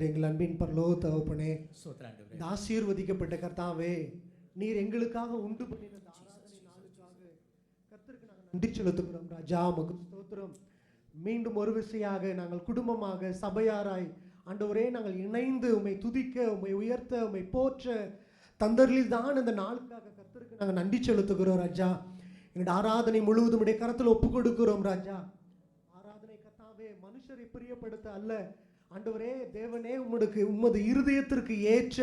எங்கள் அன்பின் பரலோக தகப்பனே, ஆசீர்வதிக்கப்பட்ட கர்த்தாவே, நீர் எங்களுக்காக உண்டு பண்ணின கர்த்தருக்கு நாங்கள் நன்றி செலுத்துகிறோம் ராஜா. உமக்கு ஸ்தோத்திரம். மீண்டும் ஒரு விசையாக நாங்கள் குடும்பமாக சபையாராய் ஆண்டவரே நாங்கள் இணைந்து உம்மை துதிக்க, உம்மை உயர்த்த, உம்மை போற்ற தந்தரில் தான் இந்த நாளுக்காக கர்த்தருக்கு நாங்கள் நன்றி செலுத்துகிறோம் ராஜா. எங்களுடைய ஆராதனை முழுவதும் உடைய கரத்தில் ஒப்பு கொடுக்கிறோம் ராஜா. ஆராதனை கர்த்தாவே மனுஷரை பிரியப்படுத்த அல்ல ஆண்டவரே, தேவனே உமது இருதயத்திற்கு ஏற்ற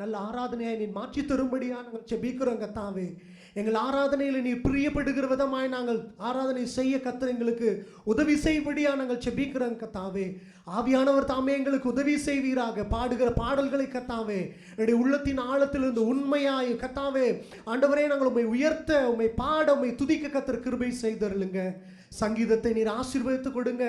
நல்ல ஆராதனையை நீ மாற்றி தரும்படியா நாங்கள் செபிக்கிறோம் கர்த்தாவே. எங்கள் ஆராதனையில் நீ பிரியப்படுகிற விதமாய் நாங்கள் ஆராதனை செய்ய கர்த்தர் எங்களுக்கு உதவி செய்யும்படியா நாங்கள் செபிக்கிறோம் கர்த்தாவே. ஆவியானவர் தாமே எங்களுக்கு உதவி செய்வீராக. பாடுகிற பாடல்களை கர்த்தாவே என்னுடைய உள்ளத்தின் ஆழத்திலிருந்து உண்மையாய் கர்த்தாவே ஆண்டவரே நாங்கள் உம்மை உயர்த்த, உம்மை பாட, உம்மை துதிக்க கர்த்தர் கிருபை செய்தருளுங்க. சங்கீதத்தை நீர் ஆசீர்வதித்து கொடுங்க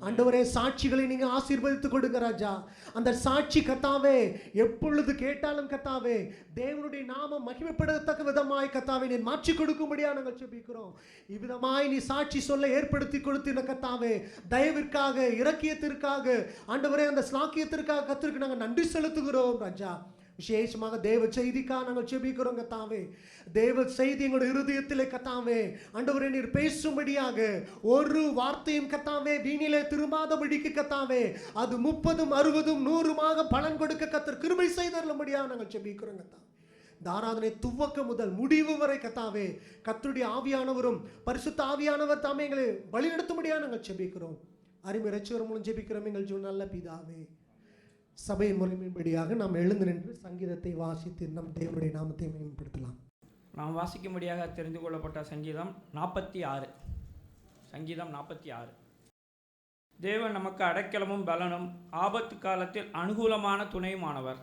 ஆண்டவரே. சாட்சிகளை நீங்க ஆசீர்வதித்து கொடுங்க ராஜா. அந்த சாட்சி கர்த்தாவே எப்பொழுது கேட்டாலும் கர்த்தாவே தேவனுடைய நாமம் மகிமைப்படத்தக்க விதமாய் கர்த்தாவே நீர் மாற்றி கொடுக்கும்படியா நாங்கள் ஜெபிக்கிறோம். இவ்விதமாய் நீ சாட்சி சொல்ல ஏற்படுத்தி கொடுத்தின கர்த்தாவே தயவிற்காக, இரக்கியத்திற்காக ஆண்டவரே அந்த ஸ்லாக்கியத்திற்காக கர்த்தருக்கு நாங்கள் நன்றி செலுத்துகிறோம் ராஜா. விசேஷமாக தேவ செய்திக்காக நாங்கள் ஜெபிக்கிறோம் கர்த்தாவே. தேவ செய்தி எங்களுடைய இருதயத்திலே கர்த்தாவே ஆண்டவரே நீர் பேசும்படியாக ஒரு வார்த்தையும் கர்த்தாவே வீணிலே திரும்பாதபடிக்கு கர்த்தாவே அது 30, 60, 100 பலன் கொடுக்க கர்த்தர் கிருபை செய்தருளும்படியாக நாங்கள் ஜெபிக்கிறோம் கர்த்தாவே. இந்த ஆராதனை துவக்க முதல் முடிவு வரை கர்த்தாவே கர்த்தருடைய ஆவியானவரும் பரிசுத்த ஆவியானவர் தாமே எங்களை வழிநடத்தும்படியாக நாங்கள் ஜெபிக்கிறோம். அருமை இரட்சகர் மூலம் ஜெபிக்கிறோம் எங்கள் ஜீவன் நல்ல பிதாவே. சபையின் முறைமையின்படியாக நாம் எழுந்து நின்று சங்கீதத்தை வாசித்து நம் தேவனுடைய நாமத்தை மேம்படுத்தலாம். நாம் வாசிக்கும்படியாக தெரிந்து கொள்ளப்பட்ட சங்கீதம் 46. சங்கீதம் 46. தேவன் நமக்கு அடைக்கலமும் பலனும் ஆபத்து காலத்தில் அனுகூலமான துணையுமானவர்.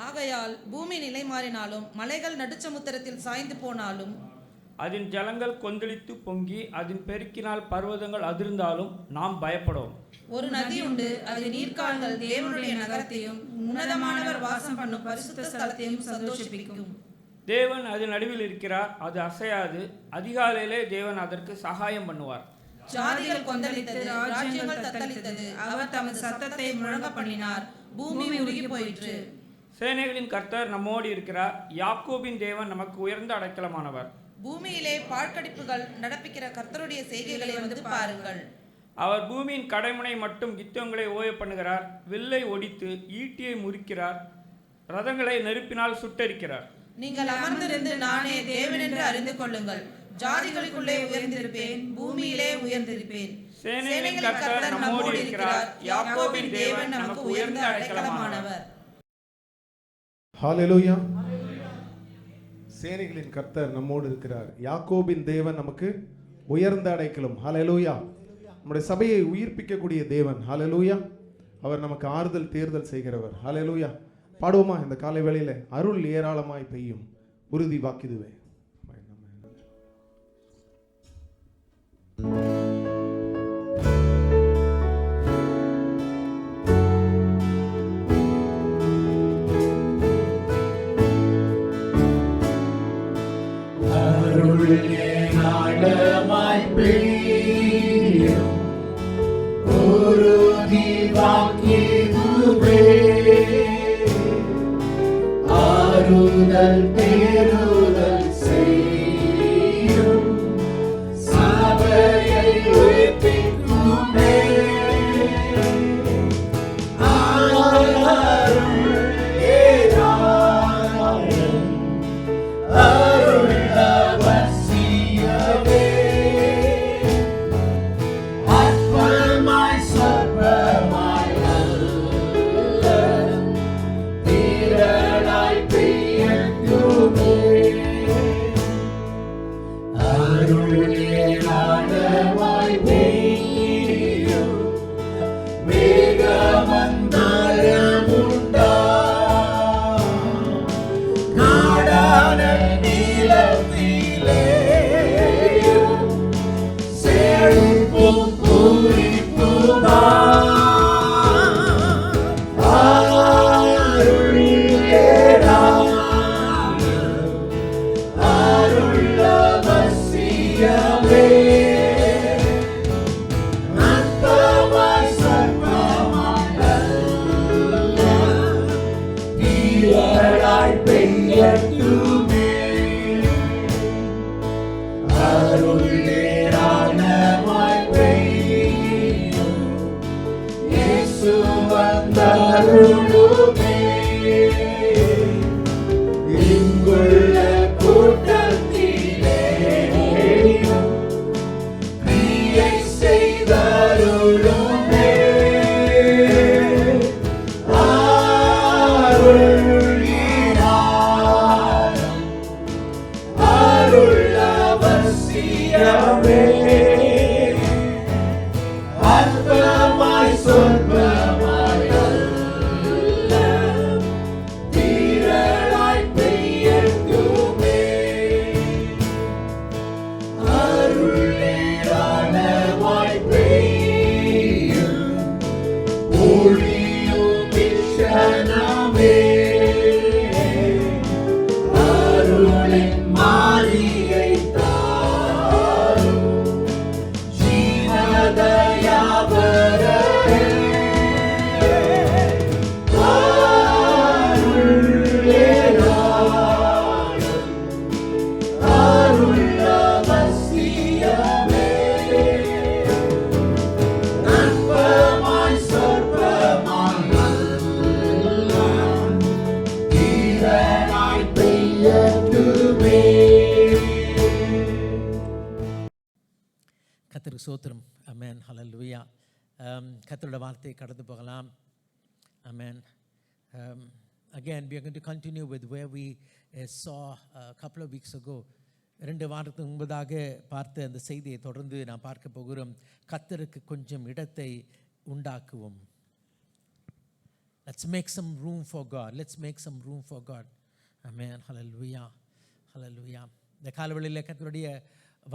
ஆகையால் பூமி நிலை மாறினாலும் மலைகள் நடுச்சமுத்திரத்தில் சாய்ந்து போனாலும் அதன் ஜலங்கள் கொந்தளித்து பொங்கி அதன் பெருக்கினால் பர்வதங்கள் அதிர்ந்தாலும் நாம் பயப்படும். ஒரு நதி உண்டு, அது நீர்க்கால்கள் தேவனுடைய நகரத்தையும் உன்னதமானவர் வாசம் பண்ணும் பரிசுத்த ஸ்தலத்தையும் சந்தோஷிப்பிக்கும். தேவன் அது நடுவில் இருக்கிறார், அது அசையாது. அதிகாலையிலே தேவன் அதற்கு சகாயம் பண்ணுவார். ஜாதிகள் கொந்தளித்தது, ராஜ்யங்கள் தத்தளித்தது, அவர் தமது சத்தத்தை முழங்க பண்ணினார், பூமி உருகி போயிற்று. சேனைகளின் கர்த்தர் நம்மோடு இருக்கிறார், யாக்கோபின் தேவன் நமக்கு உயர்ந்த அடைக்கலமானவர். பூமியிலே பாழ்கடிப்புகள் நடப்பிக்கிற கர்த்தருடைய செய்கைகளை வந்து பாருங்கள். அவர் பூமியின் கடைமுனை மட்டும் யுத்தங்களை ஓய பண்ணுகிறார், வில்லை ஒடித்து ஈட்டியை முறிக்கிறார், ரதங்களை நெருப்பினால் சுட்டரிக்கிறார். நீங்கள் அமர்ந்திருந்து நானே தேவன் என்று அறிந்து கொள்ளுங்கள். ஜாதிகளுக்குள்ளே உயர்ந்திருப்பேன், பூமியிலே உயர்ந்திருப்பேன். சேனைகளின் கர்த்தர் நம்மோடு இருக்கிறார், யாக்கோபின் தேவன் நமக்கு உயர்ந்த அடைக்கலமானவர். ஹல்லேலூயா. சேனைகளின் கர்த்தர் நம்மோடு இருக்கிறார், யாக்கோபின் தேவன் நமக்கு உயர்ந்த அடைக்கலம். ஹல்லேலூயா. நம்முடைய சபையை உயிர்ப்பிக்கக்கூடிய தேவன். ஹல்லேலூயா. அவர் நமக்கு ஆறுதல் தேர்தல் செய்கிறவர். ஹல்லேலூயா. பாடுவோமா இந்த காலை வேளையில? அருள் ஏராளமாய் பெய்யும் உறுதி வாக்கிதுவே. ஆறுதல் தேறுதல் செய்யும் சபையை உயிர்ப்பிக்குமே. ஆறுதல் ஏராளம் அருள் அவசியமே. அற்பமாய் சொற்பமாய் அல்ல, திரளாய் பெய்யுமே. அருள் ஏராளமாய் பெய்யும். இயேசு வந்தருளுமே. இங்குள்ள கூட்டத்திலே கிரியை செய்தருளுமே. அருள் ஏராளம், அருள் அவசியமே. அற்பமாய் சொற்பமாய் அல்ல, திரளாய் பெய்யட்டுமே. அருள் ஏராளமாய் பெய்யும். ஒளியும் விஷனமே. அருளின் மாளிகை தாரும். ஜீவதயாவரே. அருள் ஏராளம், அருள் அவசியமே. அற்பமாய் சொற்பமாய் அல்ல, திரளாய் பெய்யட்டுமே. கர்த்தருக்கு ஸ்தோத்திரம். ஆமென். ஹல்லேலூயா. கர்த்தருடைய வார்த்தையை கடந்து போகலாம். ஆமென். Again, we are going to continue with where we saw a couple of weeks ago. 2 வாரத்துக்கு முன்பதாக பார்த்த அந்த செய்தியை தொடர்ந்து நாம் பார்க்க போகிறோம். கர்த்தருக்கு கொஞ்சம் இடத்தை உண்டாக்குவோம். Let's make some room for God. Let's make some room for God. Amen. Hallelujah. Hallelujah. இந்த காலவெளியில் கர்த்தருடைய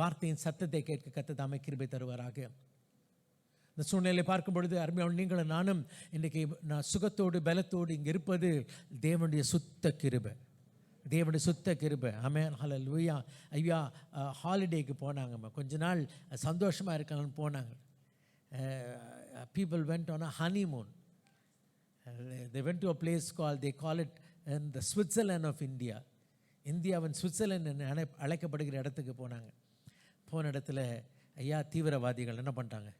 வார்த்தையின் சத்தத்தை கேட்க கர்த்தர் தாமே கிருபை தருவாராக. இந்த சூழ்நிலையை பார்க்கும் பொழுது அருமையான நீங்களும் நானும் இன்றைக்கி நான் சுகத்தோடு பலத்தோடு இங்கே இருப்பது தேவனுடைய சுத்த கிருபை. தேவனுடைய சுத்த கிருபை. ஆமென். ஹல்லேலூயா. ஐயா ஹாலிடேக்கு போனாங்கம்மா. கொஞ்ச நாள் சந்தோஷமாக இருக்கலாம்னு போனாங்க. People went on a honeymoon. They went to a place called, they call it the Switzerland of India. இந்தியாவின் சுவிட்சர்லாந்து என அழைக்கப்படுகிற இடத்துக்கு போனாங்க. போன இடத்துல ஐயா தீவிரவாதிகள் என்ன பண்ணிட்டாங்க,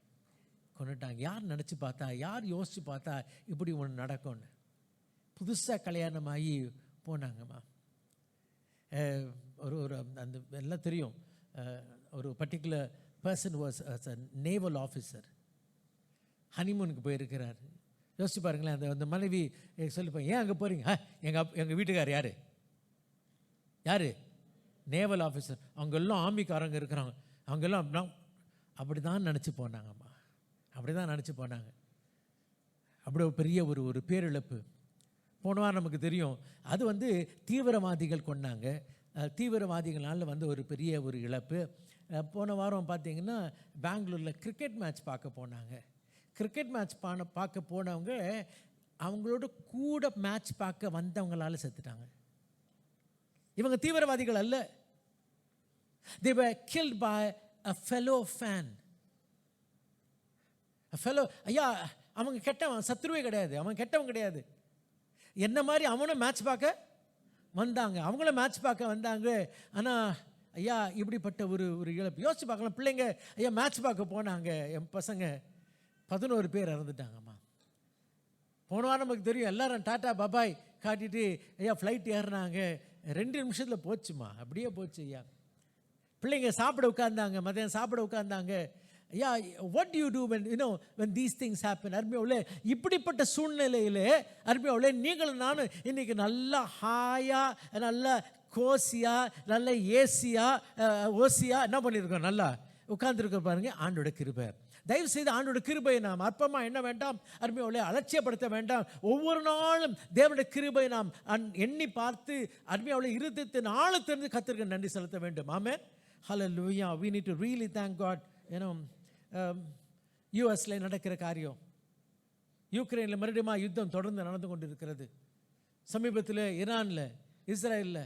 கொண்டுட்டாங்க. யார் நினச்சி பார்த்தா, யார் யோசித்து பார்த்தா இப்படி ஒன்று நடக்கும்னு. புதுசாக கல்யாணமாகி போனாங்கம்மா. ஒரு ஒரு அந்த எல்லாம் தெரியும். ஒரு particular person was a naval officer. ஹனிமூனுக்கு போயிருக்கிறார். யோசிச்சு பாருங்களேன். அந்த மனைவி சொல்லிப்பேன், ஏன் அங்கே போகிறீங்க? எங்கள் வீட்டுக்கார் யார் யார்? Naval officer. அவங்கெல்லாம் ஆர்மிக்காரங்க இருக்கிறாங்க. அவங்கெல்லாம் அப்படி தான் நினச்சி போனாங்கம்மா. அப்படி தான் நினச்சி போனாங்க. அப்படி ஒரு பெரிய ஒரு பேரிழப்பு. போன வாரம் நமக்கு தெரியும். அது தீவிரவாதிகள் கொண்டாங்க. தீவிரவாதிகளால் ஒரு பெரிய ஒரு இழப்பு. போன வாரம் பார்த்தீங்கன்னா பெங்களூரில் கிரிக்கெட் மேட்ச் பார்க்க போனாங்க. கிரிக்கெட் மேட்ச் பார்க்க போனவங்க அவங்களோட கூட மேட்ச் பார்க்க வந்தவங்களால செத்துட்டாங்க. இவங்க தீவிரவாதிகள் அல்ல. They were killed by a fellow fan. A fellow, ஐயா அவங்க கெட்டவன், சத்ருவே கிடையாது, அவன் கெட்டவன் கிடையாது. என்ன மாதிரி அவனும் மேட்ச் பார்க்க வந்தாங்க. அவங்களும் மேட்ச் பார்க்க வந்தாங்க. ஆனால் ஐயா இப்படிப்பட்ட ஒரு இழப்பு. யோசிச்சு பார்க்கலாம். பிள்ளைங்க ஐயா மேட்ச் பார்க்க போனாங்க. என் பசங்க 11 பேர் இறந்துட்டாங்கம்மா. போன வாரம் நமக்கு தெரியும். எல்லாரும் டாட்டா பபாய் காட்டிட்டு ஐயா ஃப்ளைட் ஏறினாங்க. 2 நிமிஷத்தில் போச்சுமா. அப்படியே போச்சு ஐயா. பிள்ளைங்க சாப்பிட உட்கார்ந்தாங்க. மதியம் சாப்பிட உட்கார்ந்தாங்க. ஐயா what do you do when these things happen? அருமையாவுலே இப்படிப்பட்ட சூழ்நிலையிலே அருமையாவுலே நீங்களும் நானும் இன்றைக்கி நல்லா ஹாயாக, நல்லா கோசியா, நல்ல ஏசியா ஓசியா என்ன பண்ணியிருக்கோம்? நல்லா உட்கார்ந்துருக்க பாருங்க. ஆண்டோட கிருபை. தயவு செய்து ஆண்டோட கிருபையை நாம் அற்பமாக என்ன வேண்டாம், அருமையோலே அலட்சியப்படுத்த வேண்டாம். ஒவ்வொரு நாளும் தேவனுடைய கிருபை நாம் எண்ணி பார்த்து அருமையோலே இருதயத்தின் ஆழத்திலிருந்து கர்த்தருக்கு நன்றி செலுத்த வேண்டும். ஆமென். ஹல்லேலூயா. we need to really thank God. யூஎஸ்ல நடக்கிற காரியம், யூக்ரைனில் மறுபடியும் யுத்தம் தொடர்ந்து நடந்து கொண்டிருக்கிறது. சமீபத்தில் ஈரானில், இஸ்ரேலில்.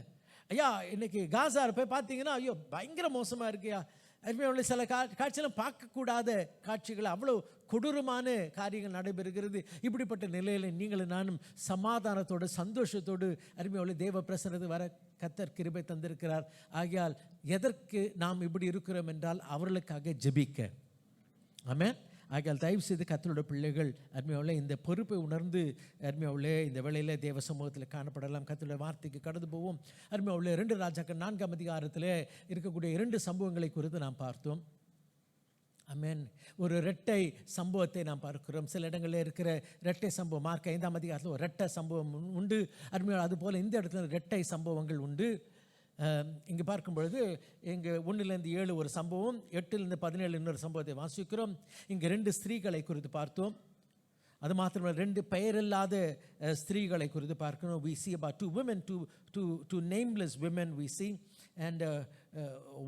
ஐயா இன்னைக்கு காசா போய் பார்த்தீங்கன்னா ஐயோ பயங்கர மோசமாக இருக்குயா. அருமையான சில காட்சியெல்லாம் பார்க்கக்கூடாத காட்சிகள், அவ்வளோ கொடூரமான காரியங்கள் நடைபெறுகிறது. இப்படிப்பட்ட நிலையில் நீங்களும் நானும் சமாதானத்தோடு சந்தோஷத்தோடு அருமையான தேவ பிரசன்னத்துக்கு வர கர்த்தர் கிருபை தந்திருக்கிறார். ஆகையால் எதற்கு நாம் இப்படி இருக்கிறோம் என்றால் அவர்களுக்காக ஜெபிக்க. ஆமென். ஆகையால் தயவு செய்து கர்த்தருடைய பிள்ளைகள் அருமையாவுள்ள இந்த பொறுப்பை உணர்ந்து அருமையாவுள்ளே இந்த வேளையில் தேவ சமூகத்தில் காணப்படலாம். கர்த்தருடைய வார்த்தைக்கு கடந்து போவோம். அருமையாவுள்ள 2 ராஜாக்கள் 4ஆம் அதிகாரத்தில் இருக்கக்கூடிய 2 சம்பவங்களை குறித்து நாம் பார்த்தோம். ஆமென். ஒரு இரட்டை சம்பவத்தை நாம் பார்க்கிறோம். சில இடங்களில் இருக்கிற இரட்டை சம்பவம், மார்க் 5ஆம் அதிகாரத்தில் ஒரு இரட்டை சம்பவம் உண்டு. அருமையாக அதுபோல் இந்த இடத்துல இரட்டை சம்பவங்கள் உண்டு. இங்கே பார்க்கும் பொழுது இங்கே 1லேருந்து 7 ஒரு சம்பவம், 8லேருந்து 17 இன்னொரு சம்பவத்தை வாசிக்கிறோம். இங்கே 2 ஸ்திரீகளை குறித்து பார்த்தோம். அது மாத்திரமல்ல 2 பெயரில்லாத ஸ்திரீகளை குறித்து பார்க்கணும். we see about 2 women, two nameless women we see, and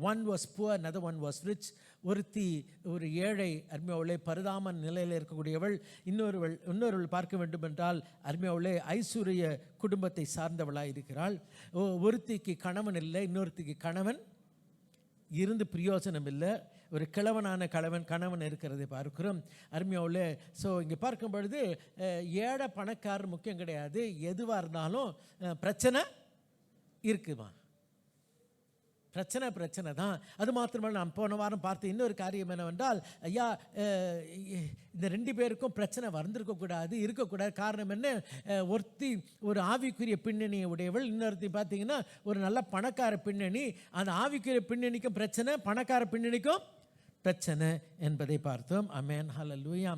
one was poor, another one was rich. ஒருத்தி ஒரு ஏழை அருமையாவுள்ளே பரிதாம நிலையில் இருக்கக்கூடியவள். இன்னொருவள் பார்க்க வேண்டும் என்றால் அருமையாவுள்ளே ஐஸ்வர்ய குடும்பத்தை சார்ந்தவளாக இருக்கிறாள். ஒருத்திக்கு கணவன் இல்லை, இன்னொருத்திக்கு கணவன் இருந்து பிரயோஜனம் இல்லை. ஒரு கிழவனான கணவன் இருக்கிறதை பார்க்கிறோம். அருமையாவுள்ளே ஸோ இங்கே பார்க்கும் பொழுது ஏழை பணக்காரர் முக்கியம் கிடையாது. எதுவாக இருந்தாலும் பிரச்சனை இருக்குமா, பிரச்சனை தான். அது மாத்திரமல்ல, நாம் போன வாரம் பார்த்த இன்னொரு காரியம் என்னவென்றால், ஐயா இந்த 2 பேருக்கும் பிரச்சனை இருக்கக்கூடாது. காரணம் என்ன? ஒருத்தி ஒரு ஆவிக்குரிய பின்னணியை உடையவள், இன்னொருத்தி பார்த்தீங்கன்னா ஒரு நல்ல பணக்கார பின்னணி. அந்த ஆவிக்குரிய பின்னணிக்கும் பிரச்சனை, பணக்கார பின்னணிக்கும் பிரச்சனை என்பதை பார்த்தோம். ஆமென், ஹல்லேலூயா.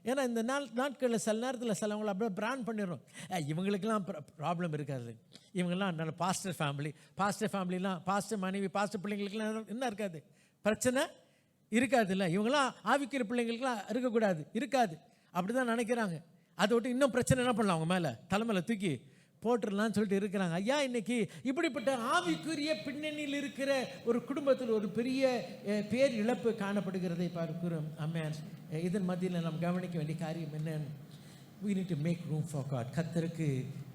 ஏன்னா இந்த நாட்களில் சில நேரத்தில் சிலவங்களை அப்படியே பிராண்ட் பண்ணிடுறோம். இவங்களுக்கெல்லாம் ப்ராப்ளம் இருக்காது, இவங்கெல்லாம் நல்ல பாஸ்டர் ஃபேமிலிலாம், பாஸ்டர் மனைவி, பாஸ்டர் பிள்ளைங்களுக்கெல்லாம் என்ன இருக்காது, பிரச்சனை இருக்காது. இல்லை, இவங்கெல்லாம் ஆவிக்கிற பிள்ளைங்களுக்கெல்லாம் இருக்காது அப்படி தான் நினைக்கிறாங்க. அதை விட்டு இன்னும் பிரச்சனை என்ன பண்ணலாம், அவங்க மேலே தலைமையில் தூக்கி போட்டுடலான்னு சொல்லிட்டு இருக்கிறாங்க. ஐயா, இன்னைக்கு இப்படிப்பட்ட ஆவிக்குரிய பின்னணியில் இருக்கிற ஒரு குடும்பத்தில் ஒரு பெரிய பேர் இழப்பு காணப்படுகிறதை பார்க்கிறோம். ஆமென். இதன் மத்தியில் நாம் கவனிக்க வேண்டிய காரியம் என்னன்னு, we need to make room for God. கர்த்தருக்கு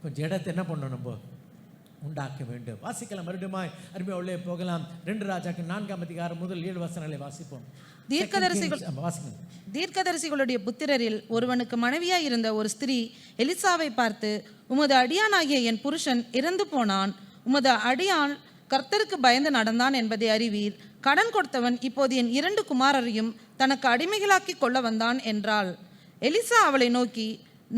கொஞ்சம் இடத்தை என்ன பண்ணணும், நம்ம உண்டாக்க வேண்டும். வாசிக்கலாம் மறுபடியும் அருமையாவுள்ளே போகலாம். 2 ராஜாக்கள் 4ஆம் அதிகாரம் முதல் 7 வசனங்களை வாசிப்போம். தீர்க்கதரிசிகளுடைய புத்திரரில் ஒருவனுக்கு மனைவியாய் இருந்த ஒரு ஸ்திரீ எலிசாவை பார்த்து, உமது அடியானாகிய என் புருஷன் இறந்து போனான், உமது அடியான் கர்த்தருக்கு பயந்து நடந்தான் என்பதை அறிவீர். கடன் கொடுத்தவன் இப்போது என் 2 குமாரரையும் தனக்கு அடிமைகளாக்கி கொள்ள வந்தான் என்றாள். எலிசா அவளை நோக்கி,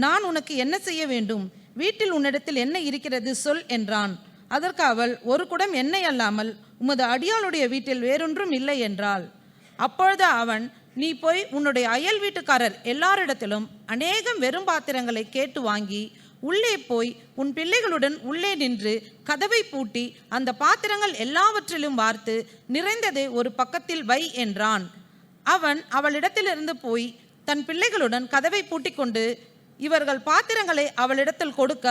நான் உனக்கு என்ன செய்ய வேண்டும்? வீட்டில் உன்னிடத்தில் என்ன இருக்கிறது சொல் என்றான். அதற்கு அவள், ஒரு குடம் எண்ணெய் அல்லாமல் உமது அடியாளுடைய வீட்டில் வேறொன்றும் இல்லை என்றாள். அப்பொழுது அவன், நீ போய் உன்னுடைய அயல் வீட்டுக்காரர் எல்லாரிடத்திலும் அநேகம் வெறும் பாத்திரங்களை கேட்டு வாங்கி உள்ளே போய் உன் பிள்ளைகளுடன் உள்ளே நின்று கதவை பூட்டி அந்த பாத்திரங்கள் எல்லாவற்றிலும் வார்த்து நிறைந்ததை ஒரு பக்கத்தில் வை என்றான். அவன் அவளிடத்திலிருந்து போய் தன் பிள்ளைகளுடன் கதவை பூட்டி கொண்டு இவர்கள் பாத்திரங்களை அவளிடத்தில் கொடுக்க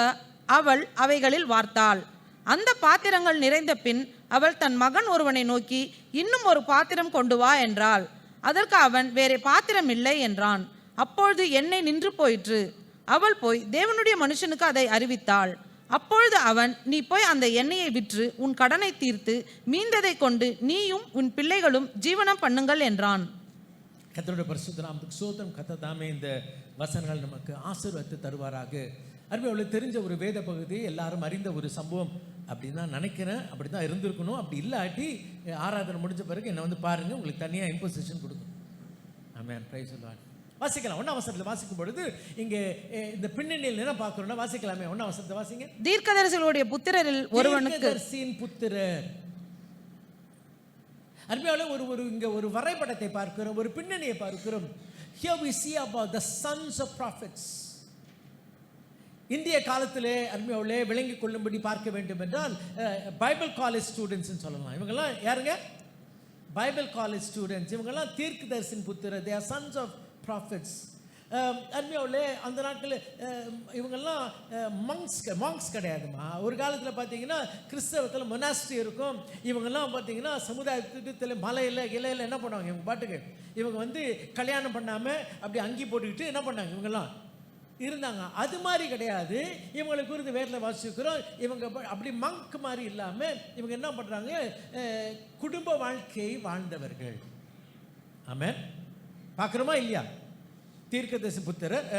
அவள் அவைகளில் வார்த்தாள். அந்த பாத்திரங்கள் நிறைந்த பின் அவள் தன் மகன் ஒருவனை நோக்கி, இன்னும் ஒரு பாத்திரம் கொண்டு வா என்றாள். அதற்கு அவன், வேறே பாத்திரம் இல்லை என்றான். அப்பொழுது எண்ணெய் நின்று போயிற்று. அவள் போய் தேவனுடைய மனுஷனுக்கு அதை அறிவித்தாள். அப்பொழுது அவன், நீ போய் அந்த எண்ணெயை விற்று உன் கடனை தீர்த்து மீந்ததை கொண்டு நீயும் உன் பிள்ளைகளும் ஜீவனம் பண்ணுங்கள் என்றான். கர்த்தருடைய பரிசுத்த நாமத்துக்கு ஸ்தோத்திரம். கர்த்தர் தாமே இந்த வசனங்கள் நமக்கு ஆசீர்வாதத்தை தருவாராக. அருமையாவுள்ளே தெரிஞ்ச ஒரு வேத பகுதி, எல்லாரும் அறிந்த ஒரு சம்பவம் அப்படின்னு தான் நினைக்கிறேன். அப்படி தான் இருந்திருக்கணும். அப்படி இல்லாட்டி ஆராதனை முடிஞ்ச பிறகு என்னை வந்து பாருங்கள், உங்களுக்கு தனியாக இம்போசிஷன் கொடுக்கும். ஆமென், பிரைஸ் தி லார்ட். வாசிக்கலாம். 1ஆம் வசனத்தில் வாசிக்கும் பொழுது இங்கே இந்த பின்னணியில் என்ன பார்க்கிறோம்னா, வாசிக்கலாமே. 1ஆம் வசனத்தை வாசிங்க. தீர்க்கதரிசிகளுடைய புத்திரரில் ஒருவனுக்கு புத்திரர். அருமையாவுள்ளே இங்கே ஒரு வரைபடத்தை பார்க்கிறோம், ஒரு பின்னணியை பார்க்கிறோம். Here we see about the sons of prophets. இந்திய காலத்திலே அருமையாவுள்ளே விளங்கிக் கொள்ளும்படி பார்க்க வேண்டும் என்றால் பைபிள் காலேஜ் ஸ்டூடெண்ட்ஸ்னு சொல்லலாம். இவங்கெல்லாம் யாருங்க? Bible college students. இவங்கெல்லாம் தீர்க்கதரிசின் புத்திரர். they are sons of prophets. அருமையாவுள்ளே அந்த நாட்களில் இவங்கெல்லாம் மாங்க்ஸ் கிடையாதுமா. ஒரு காலத்தில் பார்த்தீங்கன்னா கிறிஸ்தவத்தில் மொனாஸ்ட்ரி இருக்கும். இவங்கெல்லாம் பார்த்தீங்கன்னா சமுதாயத்தில் மலையில் இலையில் என்ன பண்ணுவாங்க, இவங்க பாட்டுக்கு இவங்க வந்து கல்யாணம் பண்ணாமல் அப்படி அங்கி போட்டுக்கிட்டு என்ன பண்ணாங்க, இவங்கெல்லாம் இருந்தாங்க. அது மாதிரி கிடையாது. இவங்களுக்கு குறித்து வேரில் வாசிக்கிறோம். இவங்க அப்படி மங்க் மாதிரி இல்லாமல் இவங்க என்ன பண்ணுறாங்க, குடும்ப வாழ்க்கையை வாழ்ந்தவர்கள். ஆமென். பார்க்குறோமா இல்லையா? தீர்க்கதரிசி புத்திரர்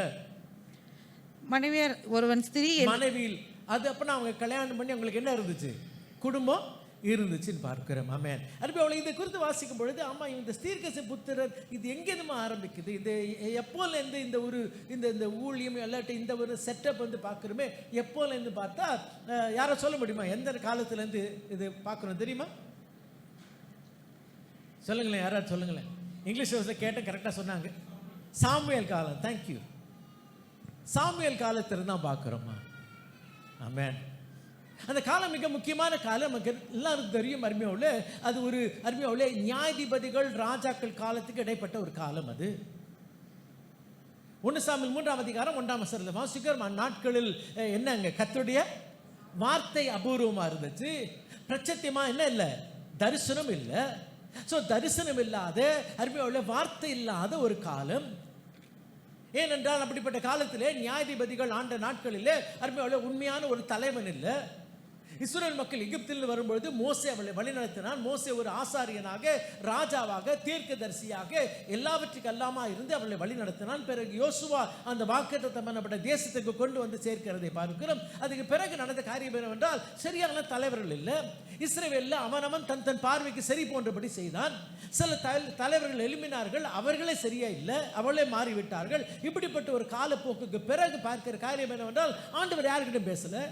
மனைவியர் ஒருவன் ஸ்திரீ மனைவியில் அது அப்போ அவங்க கல்யாணம் பண்ணி அவங்களுக்கு என்ன இருந்துச்சு, குடும்பம் இருந்துச்சுன்னு பார்க்கிறோம். ஆமென். அப்போ அவளை இதை குறித்து வாசிக்கும் பொழுது, ஆமாம் இந்த தீர்க்கதரிசி புத்திரர் இது எங்கேருந்துமா ஆரம்பிக்குது, இது எப்போலேருந்து இந்த ஒரு இந்த ஊழியம் இல்லாட்டி இந்த ஒரு செட்டப் வந்து பார்க்குறோமே, எப்போலேருந்து பார்த்தா யாரை சொல்ல முடியுமா எந்த காலத்துலேருந்து இது பார்க்குறோம் தெரியுமா? சொல்லுங்களேன், யாராவது சொல்லுங்களேன். இங்கிலீஷ் கேட்டேன், கரெக்டாக சொன்னாங்க. சாமுவேல் காலம். தேங்க்யூ. சாமுவேல் காலத்தில் தான் பார்க்குறோம்மா. ஆமென். அந்த காலம் மிக முக்கியமான காலம். நமக்கு எல்லாருக்கும் தெரியும் அருமையாவுல, அது ஒரு அருமையாவுல நியாயாதிபதிகள் ராஜாக்கள் காலத்துக்கு இடைப்பட்ட ஒரு காலம். அது 1 சாமுவேல் 3ஆம் அதிகாரம் 1ஆம் வசனத்தில் வாசிக்கிறோம். அந்நாட்களில் என்னங்க, கர்த்தருடைய வார்த்தை அபூர்வமாக இருந்துச்சு. பிரச்சத்தியமா என்ன இல்லை, தரிசனம் இல்லை. ஸோ தரிசனம் இல்லாத அருமையாவுல வார்த்தை இல்லாத ஒரு காலம். ஏனென்றால் அப்படிப்பட்ட காலத்திலே நியாயாதிபதிகள் ஆண்ட நாட்களிலே அருமையாவுல உண்மையான ஒரு தலைவன் இல்லை. இஸ்ரவேல் மக்கள் எகிப்தில் வரும்பொழுது மோசே அவளை வழிநடத்தினான். மோசே ஒரு ஆசாரியனாக, ராஜாவாக, தீர்க்கதரிசியாக எல்லாவற்றுக்கு எல்லாமா இருந்து அவளை வழிநடத்தினான். பிறகு யோசுவா அந்த வாக்குத்தத்தம் பண்ணப்பட்ட தேசத்துக்கு கொண்டு வந்து சேர்க்கிறதை பார்க்கிறோம். அதுக்கு பிறகு நடந்த காரியம் என்னவென்றால், சரியான தலைவர்கள் இல்லை. இஸ்ரவேலில் அவனவன் தன் பார்வைக்கு சரி போன்றபடி செய்தான். சில தலைவர்கள் எழுப்பினார்கள், அவர்களே சரியா இல்லை, அவளே மாறிவிட்டார்கள். இப்படிப்பட்ட ஒரு காலப்போக்குக்கு பிறகு பார்க்கிற காரியம் என்னவென்றால், ஆண்டவர் யாருக்கிட்டும் பேசல.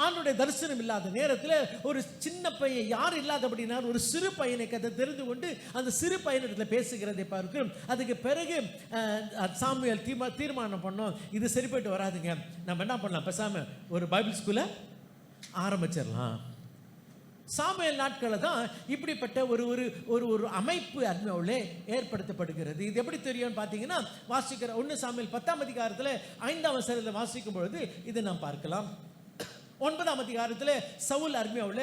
ஆண்டவருடைய தரிசனம் இல்லாத நேரத்தில் ஒரு சின்ன பையன், யார் இல்லாதபடினார் ஒரு சிறு பையனை கதை தெரிந்து கொண்டு அந்த சிறு பையனிடத்தில் பேசுகிறதை பார்க்கிறோம். அதுக்கு பிறகு சாமுவேல் தீர்மானம் பண்ணோம், இது சரிப்பட்டு வராதுங்க, நம்ம என்ன பண்ணலாம், பேசாம ஒரு பைபிள் ஸ்கூலை ஆரம்பிச்சிடலாம். சாமுவேல் நாட்களில் தான் இப்படிப்பட்ட ஒரு ஒரு ஒரு ஒரு அமைப்பு அருமையாவுலே ஏற்படுத்தப்படுகிறது. இது எப்படி தெரியும்னு பார்த்தீங்கன்னா, வாசிக்கிற 1 சாமுவேல் 10ஆம் அதிகாரத்தில் 5ஆம் வசனத்தில் வாசிக்கும் பொழுது இதை நாம் பார்க்கலாம். 9ஆம் அதிகாரத்தில் சவுல் அருமையாவுல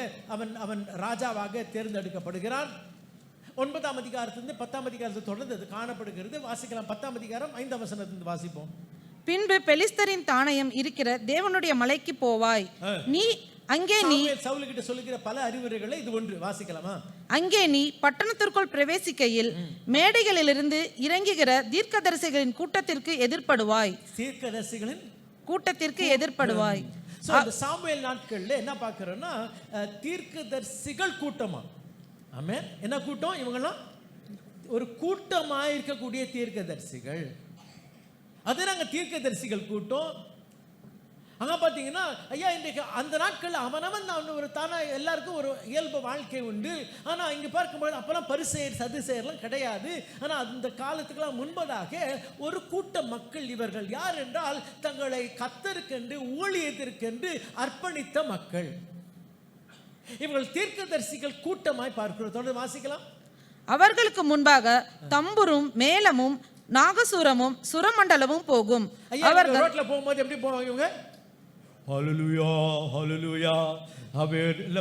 அவன் ராஜாவாக தேர்ந்தெடுக்கப்படுகிறான். 9ஆம் அதிகாரத்திலிருந்து 10ஆம் அதிகாரத்தில் தொடர்ந்து காணப்படுகிறது. வாசிக்கலாம். 10ஆம் அதிகாரம் 5ஆம் வசனத்திலிருந்து வாசிப்போம். பின்பு பெலிஸ்தரின் தானயம் இருக்கிற தேவனுடைய மலைக்கு போவாய். நீ அங்கே சவுலுக்கிட்ட சொல்லுகிற பல அறிவுரைகளை இது ஒன்று. வாசிக்கலாமா? அங்கே நீ பட்டணத்திற்குள் பிரவேசிக்கையில் மேடைகளிலிருந்து இறங்குகிற தீர்க்கதரிசிகளின் கூட்டத்திற்கு எதிர்ப்படுவாய். தீர்க்கதரிசிகளின் கூட்டத்திற்கு எதிர்ப்படுவாய். சாமுவேல் நாட்கள்ல என்ன பார்க்கிறோம்னா, தீர்க்கதரிசிகள் கூட்டமா. ஆமென். என்ன கூட்டம்? இவங்கெல்லாம் ஒரு கூட்டமா இருக்கக்கூடிய தீர்க்கதரிசிகள். அது நாங்க தீர்க்கதரிசிகள் கூட்டம். அங்க பாத்தீங்கன்னா, ஐயா இன்றைக்கு அந்த நாட்கள் அவனவன் ஒரு தானா எல்லாருக்கும் ஒரு இயல்பு வாழ்க்கை உண்டு. ஆனா இங்க பார்க்கும்போது அப்பெல்லாம் பரிசேயர் சதுசேயர்லாம் கிடையாது. ஆனா அந்த காலத்துக்கெல்லாம் முன்பதாக ஒரு கூட்ட மக்கள் இவர்கள். யார் என்றால், தங்களை கர்த்தருக்கென்று ஊழியத்திற்கென்று அர்ப்பணித்த மக்கள். இவர்கள் தீர்க்கதரிசிகள் கூட்டமாய் பார்க்கிறோம். தொடர்ந்து வாசிக்கலாம். அவர்களுக்கு முன்பாக தம்புரும் மேளமும் நாகசூரமும் சுரமண்டலமும் போகும். அவர்கள் ரோட்ல போகும்போது எப்படி போவாங்க இவங்க? ஹல்லேலூயா ஹல்லேலூயா அவர் இல்ல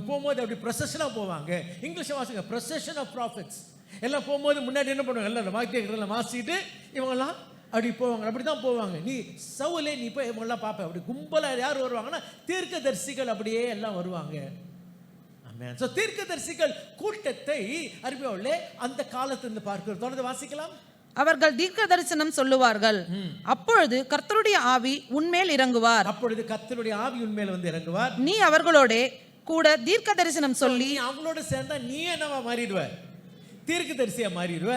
போகும்போது அப்படி ப்ரொசஷனாக போவாங்க. இங்கிலீஷ் வாசிங்க, ப்ரொசஷன் ஆஃப் ப்ராஃபிட்ஸ். எல்லாம் போகும்போது முன்னாடி என்ன பண்ணுவாங்க, எல்லாம் வாக்கியங்கள்லாம் வாசிட்டு இவங்கெல்லாம் அப்படி போவாங்க. அப்படி தான் போவாங்க. நீ சவுலே நீ போய் இவங்கெல்லாம் பார்ப்பேன். அப்படி கும்பலாக யார் வருவாங்கன்னா, தீர்க்கதரிசிகள் அப்படியே எல்லாம் வருவாங்க. ஆமென். ஸோ தீர்க்கதரிசிகள் கூட்டத்தை அறிவியவுள்ளே அந்த காலத்திலிருந்து பார்க்கிறோம். தொடர்ந்து வாசிக்கலாம். அவர்கள் தீர்க்க தரிசனம் சொல்லுவார்கள். அப்பொழுது கர்த்தருடைய ஆவி உன்மேல் இறங்குவார். அப்பொழுது கர்த்தருடைய ஆவி உன்மேல் வந்து இறங்குவார். நீ அவர்களோட கூட தீர்க்க தரிசனம் சொல்லி, அவங்களோட சேர்ந்தா நீ என்னவா மாறிடுவ? தீர்க்கதரிசியா மாறிடுவ.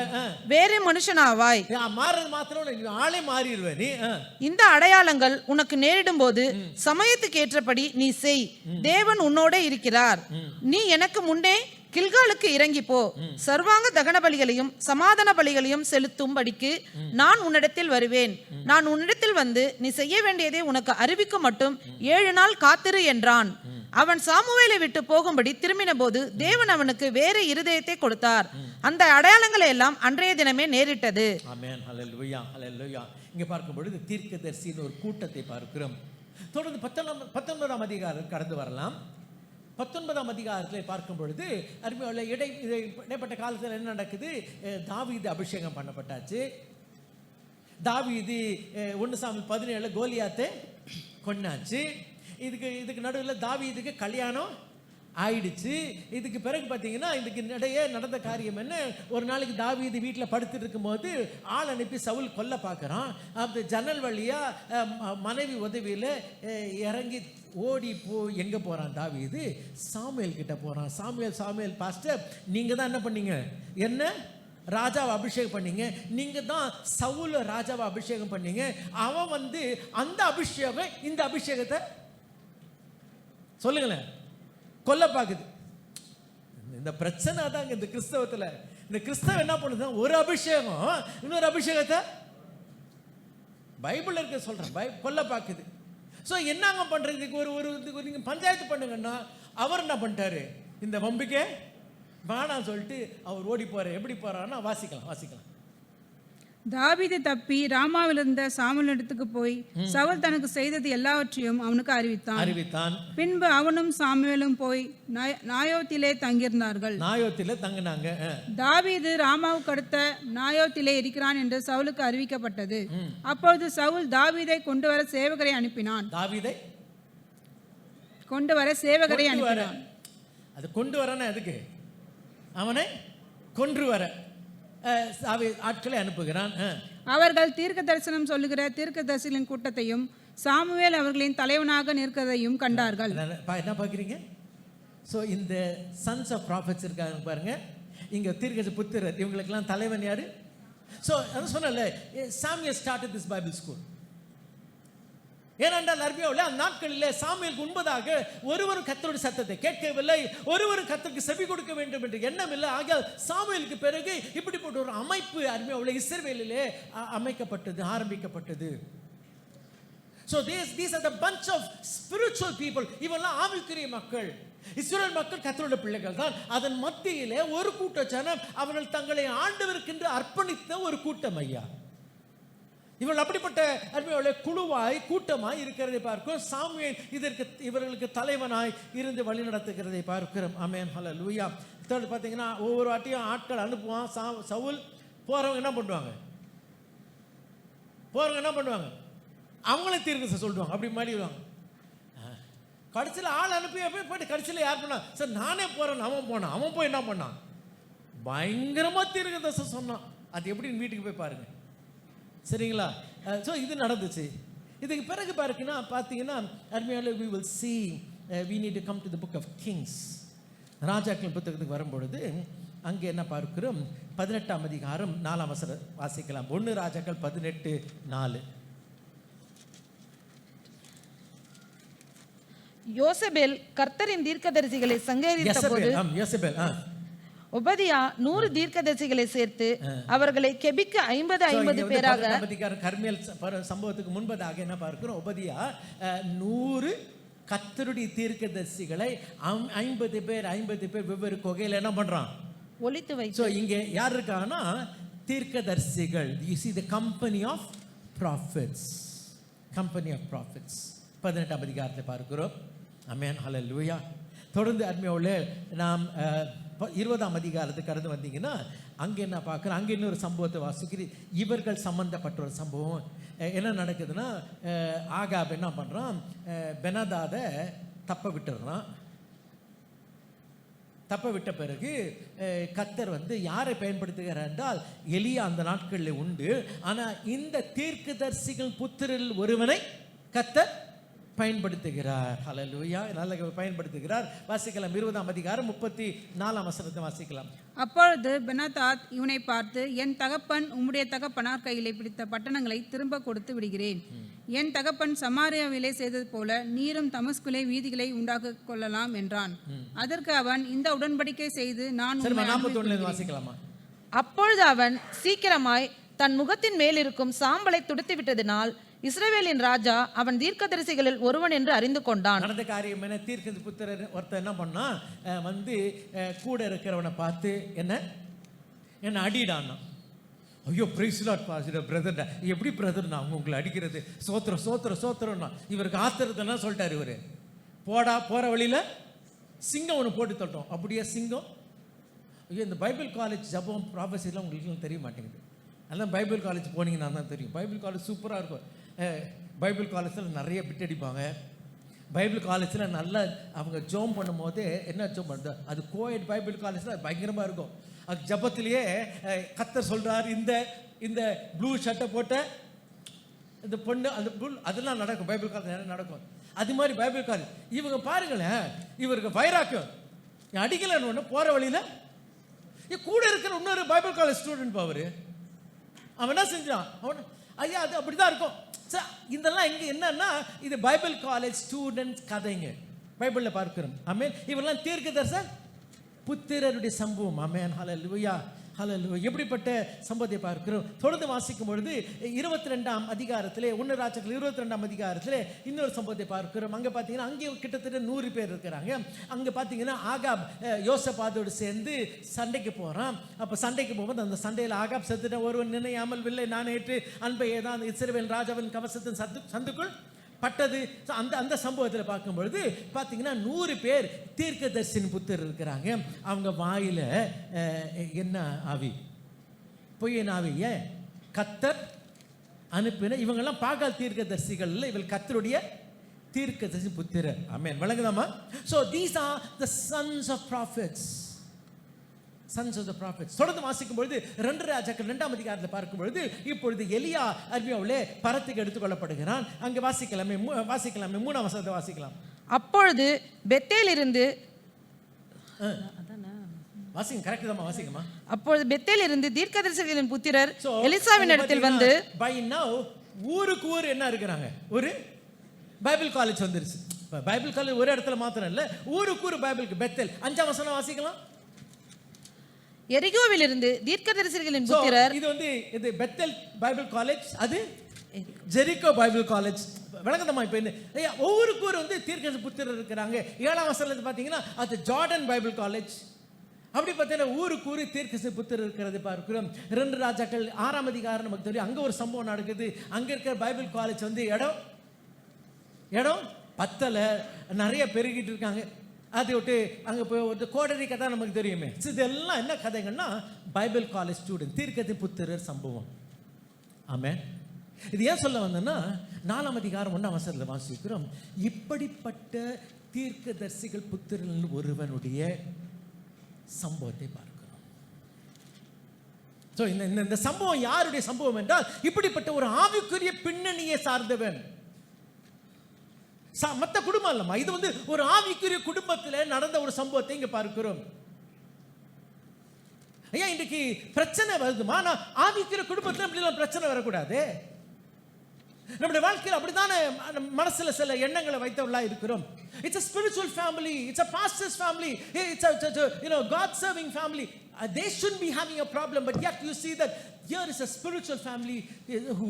வேற மனுஷனாவாய். மாறது மாத்திரம் ஆளே மாறிடுவ நீ. இந்த அடையாளங்கள் உனக்கு நேரிடும் போது சமயத்துக்கு ஏற்றபடி நீ செய். தேவன் உன்னோட இருக்கிறார். நீ எனக்கு முன்னே கில்காலுக்கு இறங்கி போ. சர்வாங்க தகன பலிகளையும் சமாதான பலிகளையும் செலுத்தும்படிக்கு நான் உன்னிடத்தில் வருவேன். நான் உன்னிடத்தில் வந்து நீ செய்ய வேண்டியதை உனக்கு அறிவிக்க மட்டும் 7 நாள் காத்திரு என்றான். அவன் சாமுவேலை விட்டு போகும்படி திரும்பின போது தேவன் அவனுக்கு வேற இருதயத்தை கொடுத்தார். அந்த அடையாளங்களை எல்லாம் அன்றைய தினமே நேரிட்டது. ஆமென். ஹல்லேலூயா ஹல்லேலூயா. இங்க பார்க்கும் பொழுது தீர்க்கதரிசியின் ஒரு கூட்டத்தை பார்க்கிறோம். தொடர்ந்து 19ஆம் அதிகாரம் கடந்து வரலாம். 19ஆம் அதிகாரத்தில் பார்க்கும் பொழுது அருமையான இடைப்பட்ட காலத்தில் என்ன நடக்குது? தாவீது அபிஷேகம் பண்ணப்பட்டாச்சு. தாவீது 1 சாமுவேல் 17 கோலியாத்தை கொன்னாச்சு. இதுக்கு நடுவில் தாவீதுக்கு கல்யாணம் ஆயிடுச்சு. இதுக்கு பிறகு பார்த்தீங்கன்னா இதுக்கு இடையே நடந்த காரியம் என்ன, ஒரு நாளைக்கு தாவீது வீட்டில் படுத்துட்டு இருக்கும்போது ஆள் அனுப்பி சவுல் கொல்ல பார்க்குறான். அந்த ஜன்னல் வழியாக மனைவி உதவியில் இறங்கி ஓடி எங்கே போகிறான் தாவீது, சாமுவேல் கிட்ட போகிறான். சாமுவேல் பாஸ்டர், நீங்கள் தான் என்ன பண்ணீங்க, என்ன ராஜாவை அபிஷேகம் பண்ணீங்க, நீங்கள் தான் சவுல் ராஜாவை அபிஷேகம் பண்ணீங்க. அவன் வந்து அந்த அபிஷேகம் இந்த அபிஷேகத்தை சொல்லுங்களேன் கொல்ல பார்க்குது. இந்த பிரச்சனை தாங்க இந்த கிறிஸ்தவத்தில். இந்த கிறிஸ்தவம் என்ன பண்ணுது, ஒரு அபிஷேகம் இன்னொரு அபிஷேகத்தை பைபிள் இருக்க சொல்றேன் கொல்ல பார்க்குது. ஸோ என்னங்க பண்றதுக்கு ஒரு நீங்க பஞ்சாயத்து பண்ணுங்கன்னா அவர் என்ன பண்ணிட்டாரு, இந்த வம்பிக்கே வேணாம் சொல்லிட்டு அவர் ஓடி போறார். எப்படி போறாருன்னா வாசிக்கலாம். தாவீது தப்பி ராமாவில் இருந்த சாமுவேலிடத்துக்கு போய் சவுல் தனக்கு செய்தது எல்லாவற்றையும் அவனுக்கு அறிவித்தான். பின்பு அவனும் சாமுவேலும் போய் நாயோத்திலே தங்கியிருந்தார்கள். நாயோத்திலே தங்கினாங்க. தாவீது ராமாவுக்கு அடுத்த நாயோத்திலே இருக்கிறான் என்று சவுலுக்கு அறிவிக்கப்பட்டது. அப்பொழுது சவுல் தாவீதை கொண்டு வர சேவகரை அனுப்பினான். அது கொண்டு வரனா எதுக்கு, அவனை கொன்று வர ஆட்களை அனுப்புகிறான். அவர்கள் தீர்க்க தரிசனம் சொல்லுகிற தீர்க்கதரிசிகளின் கூட்டத்தையும் சாமுவேல் அவர்களின் தலைவனாக நிற்கிறதையும் கண்டார்கள். என்ன பார்க்குறீங்க? ஸோ இந்த சன்ஸ் ஆஃப் ப்ராஃபட்ஸ் இருக்காங்க பாருங்க, இங்கே தீர்க்கதரிசி புத்திரர், இவங்களுக்கெல்லாம் தலைவன் யாரு? ஸோ அது சொன்னல Samuel started this Bible school. ஏனென்றால் அருமையாவில் அந்த நாட்களில் சாமுவேலுக்கு முன்பதாக ஒருவரும் கர்த்தருடைய சத்தத்தை கேட்கவில்லை, ஒருவரும் கர்த்தருக்கு செவி கொடுக்க வேண்டும் என்ற எண்ணம் இல்லை. ஆகியால் சாமுவேலுக்கு பிறகு இப்படிப்பட்ட ஒரு அமைப்பு அருமையாவில் இஸ்ரவேலிலே ஆரம்பிக்கப்பட்டது. So these are the bunch of spiritual people. இவெல்லாம் ஆவிக்குரிய மக்கள், இஸ்ரவேல் மக்கள் கர்த்தருடைய பிள்ளைகள் தான். அதன் மத்தியிலே ஒரு கூட்ட ஜனம் அவர்கள் தங்களை ஆண்டவருக்கென்று அர்ப்பணித்த ஒரு கூட்டம். ஐயா, இவர்கள் அப்படிப்பட்ட அருமையுள்ள குழுவாய் கூட்டமாய் இருக்கிறதை பார்க்கிறோம். சாமுவேல் இவர்களுக்கு தலைவனாய் இருந்து வழி நடத்துகிறதை பார்க்கிறோம். ஆமென், ஹல்லேலூயா. தேர்ட் பார்த்தீங்கன்னா ஒவ்வொரு வாட்டியும் ஆட்கள் அனுப்புவான் சவுல். போறவங்க என்ன பண்ணுவாங்க, அவங்களே தீர்க்கதரிசி சொல்லுவாங்க, அப்படி மாறிடுவாங்க. கடைசியில் ஆள் அனுப்பி போயிட்டு கடைசியில் யார் பண்ணா, சார் நானே போறேன், அவன் போய் என்ன பண்ணான், பயங்கரமா தீர்க்கதரிசி சொன்னான். அது எப்படின்னு வீட்டுக்கு போய் பாருங்க, சரிங்களா? ஸோ இது நடந்துச்சு. இதுக்கு பிறகு பார்த்தீங்கன்னா அருமையால we will see we need to come to the book of Kings. ராஜாக்கள் புத்தகத்துக்கு வரும்பொழுது அங்கே என்ன பார்க்கிறோம், 18ஆம் அதிகாரம் 4ஆம் வசனம் வாசிக்கலாம். 1 ராஜாக்கள் 18:4. யோசபேல் கர்த்தரின் தீர்க்கதரிசிகளை சங்கரித்த போது ஒபதியா 100 தீர்க்கதரிசிகளை சேர்த்து அவர்களை கெபிக்கு 50 பேராக. கர்மேல் சம்பவத்துக்கு முன்பதாக என்ன பார்க்கிறோம், ஒபதியா 100 கர்த்தருடைய தீர்க்கதரிசிகளை 50 பேர் வெவ்வேறு கொகையில் என்ன பண்றான், ஒளித்து வை. சோ இங்க யார் இருக்காங்கன்னா தீர்க்கதரிசிகள். you see the company of prophets. 18ஆம் அதிகாரத்தை பார்க்கிறோம். ஆமென், ஹல்லேலூயா. தொடர்ந்து அருமையோட நாம் 20ஆம் அதிகாரத்துக்கு கடந்து வந்தீங்கன்னா அங்கே என்ன பார்க்குறோம், அங்கே இன்னொரு சம்பவத்தை வாசிக்கிறேன். இவர்கள் சம்பந்தப்பட்ட ஒரு சம்பவம் என்ன நடக்குதுன்னா, ஆகாப் என்ன பண்ணுறான், பெனாதாதை தப்ப விட்ட பிறகு கர்த்தர் யாரை பயன்படுத்துகிறார் என்றால் எலியா அந்த நாட்களில் உண்டு. ஆனால் இந்த தீர்க்கதரிசிகள் புத்திரில் ஒருவனை கர்த்தர் பயன்படுத்துகிறார். ஹல்லேலூயா, நல்ல பயன்படுத்துகிறார். வாசிக்கலாம் 20ஆம் அதிகாரம் 34ஆம் வசனத்தை வாசிக்கலாம். அப்பொழுது பெனாதாத் இவனை பார்த்து, என் தகப்பன் உம்முடைய தகப்பனார் கையிலே பிடித்த பட்டணங்களை திரும்ப கொடுத்து விடுகிறேன். என் தகப்பன் சமாரியாவிலே செய்தது போல நீரும் தமஸ்குலே வீதிகளை உண்டாக்க கொள்ளலாம் என்றான். அதற்கு அவன், இந்த உடன்படிக்கை செய்து நான். வாசிக்கலாமா? அப்பொழுது அவன் சீக்கிரமாய் தன் முகத்தின் மேல் இருக்கும் சாம்பலை துடைத்து விட்டதினால் இஸ்ரவேலின் ராஜா அவன் தீர்க்கதரிசிகளில் ஒருவன் என்று அறிந்து கொண்டான். நடந்த காரியம் என்ன, தீர்க்க புத்திரர் ஒருத்தர் என்ன பண்ணா, கூட இருக்கிறவனை பார்த்து என்ன அடிடான்னா. ஐயோ பிரைஸ் லார்ட் பாஸ்டர் பிரதர், எப்படி பிரதர் நான் உங்களை அடிக்கிறது, சோத்திரம்னா இவருக்கு ஆத்திரத்தை சொல்லிட்டாரு. இவரு போற வழியில சிங்கம் ஒன்று போட்டு தட்டோம். அப்படியே சிங்கம். ஐயோ, இந்த பைபிள் காலேஜ் ஜபம் ப்ராஃபஸிலாம் உங்களுக்கு தெரிய மாட்டேங்குது. அதான் பைபிள் காலேஜ் போனீங்கன்னா தான் தெரியும். பைபிள் காலேஜ் சூப்பராக இருக்கும். பைபிள் காலேஜில் நிறைய பிட் அடிப்பாங்க. பைபிள் காலேஜில் நல்லா அவங்க ஜோம் பண்ணும் போது என்ன ஜோம் பண்ணுறது, அது கோயட் பைபிள் காலேஜில் பயங்கரமாக இருக்கும். அது ஜபத்திலேயே கர்த்தர் சொல்கிறார், இந்த ப்ளூ ஷர்ட்டை போட்ட இந்த பொண்ணு அந்த ப்ளூ அதெல்லாம் நடக்கும். பைபிள் காலேஜ் நிறைய நடக்கும். அது மாதிரி பைபிள் காலேஜ் இவங்க பாருங்களேன், இவருக்கு வைராக்கியம் அடிக்கலன்னு ஒன்று போகிற வழியில் கூட இருக்கிற இன்னொரு பைபிள் காலேஜ் ஸ்டூடெண்ட் அவர் அவன் என்ன செஞ்சான், அவன் ஐயா அது அப்படி தான் இருக்கும். சார் இதெல்லாம் இங்கே என்னன்னா இது பைபிள் காலேஜ் ஸ்டூடெண்ட்ஸ் கதைங்க பைபிளில் பார்க்கிறோம். ஆமென். இவரெல்லாம் தீர்க்கதரிசன புத்திரருடைய சம்பவம். ஆமென். ஹல்லேலூயா, ஹல்லேலூயா. எப்படிப்பட்ட சம்பவத்தை பார்க்கிறோம். தொடர்ந்து வாசிக்கும் பொழுது 22ஆம் அதிகாரத்திலே 1 ராஜாக்கள் 22ஆம் அதிகாரத்திலே இன்னொரு சம்பவத்தை பார்க்கிறோம். அங்கே பார்த்தீங்கன்னா அங்கே கிட்டத்தட்ட 100 பேர் இருக்கிறாங்க. அங்கே பார்த்தீங்கன்னா ஆகாப் யோசபாத்தோடு சேர்ந்து சண்டைக்கு போகிறான். அப்போ சண்டைக்கு போகும்போது அந்த சண்டையில் ஆகாப் செத்துட்ட ஒருவன் நினையாமல் வில்லை நான் ஏற்று அன்பையே தான் இஸ்ரவேல் ராஜாவின் கவசத்தின் சந்துக்குள் பட்டது. அந்த சம்பவத்தில் பார்க்கும் பொழுது பார்த்தீங்கன்னா 100 பேர் தீர்க்கதரிசின் புத்தர் இருக்கிறாங்க. அவங்க வாயில் என்ன ஆவி, பொய்யன் ஆவிய கர்த்தர் அனுப்பின. இவங்கெல்லாம் பாகால் தீர்க்கதரிசிகள் இல்லை, இவள் கர்த்தருடைய தீர்க்கதரிசி புத்திரர். ஆமென். வழங்குதாமா? So these are the sons of prophets. Sons of the prophets. தொடர்ந்து வாசிக்கும் பொழுது 2 ராஜாக்கள் 2ஆம் அதிகாரத்தில் பார்க்கும் பொழுது இப்பொழுது எலியா அர்மியாவிலே பரத்துக்கு எடுத்துக்கொள்ளப்படுகிறான். அங்கே வாசிக்கலாமே 3ஆம் வசனத்தை வாசிக்கலாம். அப்பொழுது பெத்தேலிருந்து வாசிங்க, கரெக்ட் தான் வாசிக்கமா. அப்பொழுது பெத்தேலிருந்து தீர்க்கதரிசிகளின் புத்திரர் எலிசாவின் இடத்தில் வந்து by now ஊருக்கு ஊர் என்ன இருக்கிறாங்க, ஒரு பைபிள் காலேஜ் வந்துருச்சு. பைபிள் காலேஜ் ஒரு இடத்துல மாத்திரம் இல்லை, ஊருக்கு ஊர் பைபிளுக்கு. பெத்தேல் 5ஆம் வசனம் வாசிக்கலாம். எரிகோவிலிருந்து தீர்க்கதரிசிகளின் புத்திரர். இது வந்து இது பெத்தேல் பைபிள் காலேஜ், அது ஜெரிகோ பைபிள் காலேஜ். விளங்குதமா? இப்போ என்ன ஒவ்வொருக்கு ஊர் வந்து தீர்க்கதரிசி புத்திரர் இருக்கிறாங்க. 7ஆம் வசனத்துல பார்த்தீங்கன்னா அது ஜார்டன் பைபிள் காலேஜ். அப்படி பார்த்தீங்கன்னா ஊருக்கு ஊர் தீர்க்கதரிசி புத்திரர் இருக்கிறது பார்க்கிறோம். 2 ராஜாக்கள் 6ஆம் அதிகாரம் நமக்கு தெரியும். அங்கே ஒரு சம்பவம் நடக்குது. அங்கே இருக்கிற பைபிள் காலேஜ் வந்து இடம் பத்தலை, நிறைய பெருகிட்டு இருக்காங்க. அதை விட்டு அங்கே போய் ஒரு கோடரி கதை நமக்கு தெரியுமே. இதெல்லாம் என்ன கதைங்கன்னா பைபிள் காலேஜ் ஸ்டூடெண்ட் தீர்க்கதரிசி புத்திரர் சம்பவம். ஆமென். இது ஏன் சொல்ல வந்தேன்னா 4ஆம் அதிகாரம் 1ஆம் வசனத்தில் வாசிக்கிறோம், இப்படிப்பட்ட தீர்க்கதரிசிகள் புத்திரன் ஒருவனுடைய சம்பவத்தை பார்க்கிறோம். ஸோ இந்த சம்பவம் யாருடைய சம்பவம் என்றால் இப்படிப்பட்ட ஒரு ஆவிக்குரிய பின்னணியை சார்ந்தவன். மற்ற குடும்பம் இல்லம்மா, இது வந்து ஒரு ஆவிக்குரிய குடும்பத்தில் நடந்த ஒரு சம்பவத்தை இங்க பார்க்கிறோம். ஐயா இன்னைக்கு பிரச்சனை வருதுமா, நான் ஆவிக்குரிய குடும்பத்தில் இப்படிலாம் பிரச்சனை வரக்கூடாது. நம்முடைய வாழ்க்கையில் அப்படித்தானே மனசுல சில எண்ணங்களை வைத்தவர்களா இருக்கிறோம். It's a spiritual family, it's a pastor's family, it's a God serving family. They shouldn't be having a problem, but yet you see that here is a spiritual family who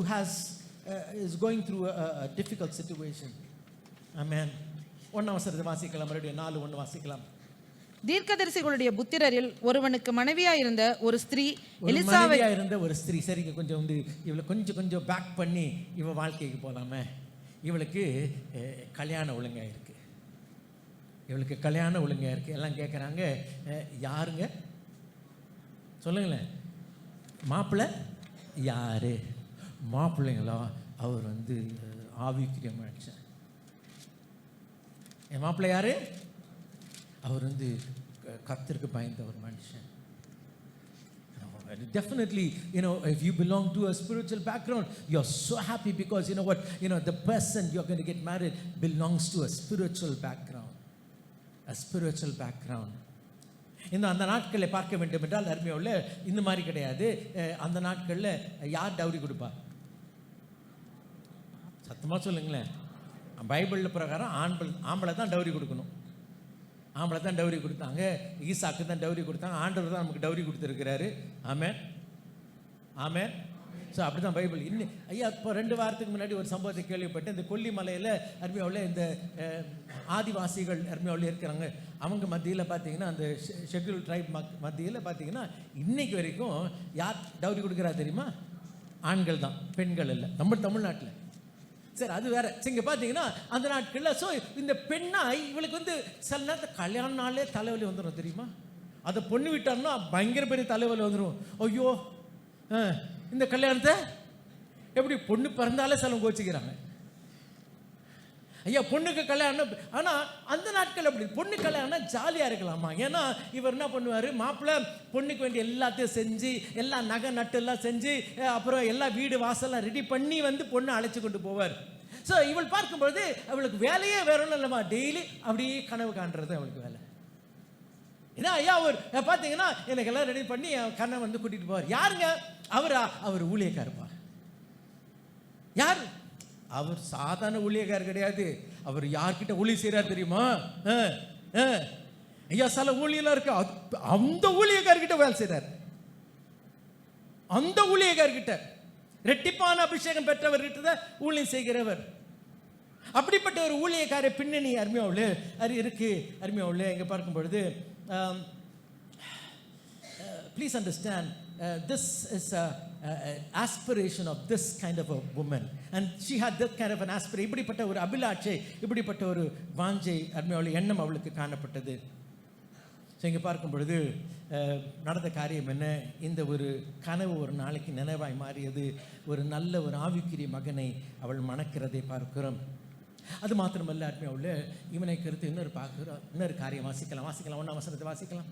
is going through a difficult situation. ஆமென். 1ஆம் வசனத்தை வாசிக்கலாம். மறுபடியும் 4:1 வாசிக்கலாம். தீர்க்கதரிசிகளுடைய புத்திரரில் ஒருவனுக்கு மனைவியாயிருந்த ஒரு ஸ்திரீ இருந்த ஒரு ஸ்திரீ. சரிங்க, கொஞ்சம் வந்து இவளை கொஞ்சம் பேக் பண்ணி இவ வாழ்க்கைக்கு போகலாமே. இவளுக்கு கல்யாணம் ஒழுங்கா இருக்கு. எல்லாம் கேட்குறாங்க, யாருங்க சொல்லுங்களேன், மாப்பிள்ளை யாரு? மாப்பிள்ளைங்களா? அவர் வந்து ஆவிக்குரிய மனுஷன். என் மாப்பிள்ளை யாரு? அவர் வந்து கர்த்தருக்கு பயந்த ஒரு மனுஷன். Definitely, if you belong to a spiritual background, you're so happy because you know what, the person you're going to get married belongs to a spiritual background. அந்த நாட்களை பார்க்க வேண்டும் என்றால் அருமையுள்ள இந்த மாதிரி கிடையாது. அந்த நாட்களில் யார் டவுரி கொடுப்பா? சத்தமா சொல்லுங்களேன். பைபிளில் பிரகாரம் ஆம்பளை தான் டவுரி கொடுக்கணும். ஆம்பளை தான் டவுரி கொடுத்தாங்க. ஈசாக்கு தான் டவுரி கொடுத்தாங்க. ஆண்டவர் தான் நமக்கு டவுரி கொடுத்துருக்கிறாரு. ஆமென். ஸோ அப்படி தான் பைபிள். இன்னும் ஐயா இப்போ 2 வாரத்துக்கு முன்னாடி ஒரு சம்பவத்தை கேள்விப்பட்டேன். இந்த கொல்லிமலையில் அருமையாவில் இந்த ஆதிவாசிகள் அருமையாவில் இருக்கிறாங்க. அவங்க மத்தியில் பார்த்தீங்கன்னா அந்த ஷெட்யூல் ட்ரைப் மத்தியில் பார்த்தீங்கன்னா இன்னைக்கு வரைக்கும் யார் டவுரி கொடுக்குறா தெரியுமா? ஆண்கள் தான், பெண்கள் இல்லை. நம்ம தமிழ்நாட்டில் சரி அது வேற. இங்கே பார்த்தீங்கன்னா அந்த நாட்களில் ஸோ இந்த பெண்ணாய் இவளுக்கு வந்து சில நேரத்தில் கல்யாண நாளே தலைவலி வந்துடும் தெரியுமா? அதை பொண்ணு விட்டார்னா பயங்கர பெரிய தலைவலி வந்துடும். ஐயோ இந்த கல்யாணத்தை எப்படி பொண்ணு பிறந்தாலே சிலவங்க கோச்சிக்கிறாங்க. ஐயா பொண்ணுக்கு கல்யாணம், ஆனால் அந்த நாட்கள் அப்படி பொண்ணு கல்யாணம் ஜாலியாக இருக்கலாமா? ஏன்னா இவர் என்ன பண்ணுவார், மாப்பிள்ளை பொண்ணுக்கு வேண்டிய எல்லாத்தையும் செஞ்சு எல்லா நகை நட்டு எல்லாம் செஞ்சு அப்புறம் எல்லா வீடு வாசல்லாம் ரெடி பண்ணி வந்து பொண்ணை அழைச்சி கொண்டு போவார். ஸோ இவள் பார்க்கும்பொழுது அவளுக்கு வேலையே வேற ஒன்றும் இல்லைம்மா, டெய்லி அப்படியே கனவு காண்றது அவளுக்கு வேலை. ஏன்னா ஐயா அவர் பார்த்தீங்கன்னா எனக்கு எல்லாம் ரெடி பண்ணி கண்ணை வந்து கூட்டிகிட்டு போவார். யாருங்க அவரா? அவர் ஊழியக்காரப்பா. யார் அவர்? சாதாரண ஊழியக்காரர் கிடையாது. அவர் யார்கிட்ட ஊழிய செய்கிறார் தெரியுமா? ஐயா சில ஊழியெல்லாம் இருக்கு, அந்த ஊழியக்காரர்கிட்ட வேலை செய்கிறார். அந்த ஊழியக்காரர்கிட்ட ரெட்டிப்பான அபிஷேகம் பெற்றவர்கிட்ட தான் ஊழியம் செய்கிறவர். அப்படிப்பட்ட ஒரு ஊழியக்கார பின்னணி அருமையாவில் இருக்கு. அருமையாவில் எங்கே பார்க்கும் பொழுது please understand, this is an aspiration of this kind of a woman, and she had that kind of an aspiration. இப்படிப்பட்ட ஒரு அபிலாட்சை, இப்படிப்பட்ட ஒரு வாஞ்சை அருமையாவில் எண்ணம் அவளுக்கு காணப்பட்டது. ஸோ இங்கே பார்க்கும் பொழுது நடந்த காரியம் என்ன? இந்த ஒரு கனவு ஒரு நாளைக்கு நினைவாய் மாறியது. ஒரு நல்ல ஒரு ஆவிக்குரிய மகனை அவள் மணக்கிறதை பார்க்கிறோம். அது மாத்திரமல்ல அருமையாவில் இவனை கருத்து இன்னொரு காரியம் வாசிக்கலாம். 1ஆம் வசனத்தை வாசிக்கலாம்.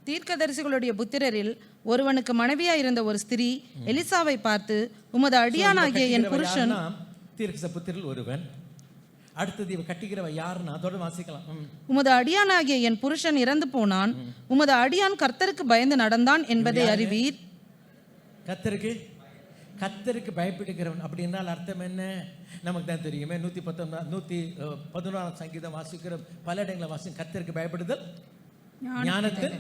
தீர்க்கதரிசிகளுடைய புத்திரரில் ஒருவனுக்கு மனைவியாய் இருந்த ஒரு ஸ்திரீ எலிசாவை பார்த்து, உமது அடியானாகிய என் புருஷன். தீர்க்க புத்திரரில் ஒருவன். அடுத்தது இவ கட்டிக்கிறவ யாருன்னா அதோட வாசிக்கலாம். உமது அடியானாகிய என் புருஷன் இறந்து போனான், உமது அடியான் கர்த்தருக்கு பயந்து நடந்தான் என்பதை அறிவீர். கர்த்தருக்கு பயப்படுகிறவன் அப்படின்னால் அர்த்தம் என்ன? நமக்கு தான் தெரியுமே. 111 சங்கீதம் வாசிக்கிறோம், பல இடங்களை வாசிக்கும். கர்த்தருக்கு பயப்படுதல் ஞானத்தின்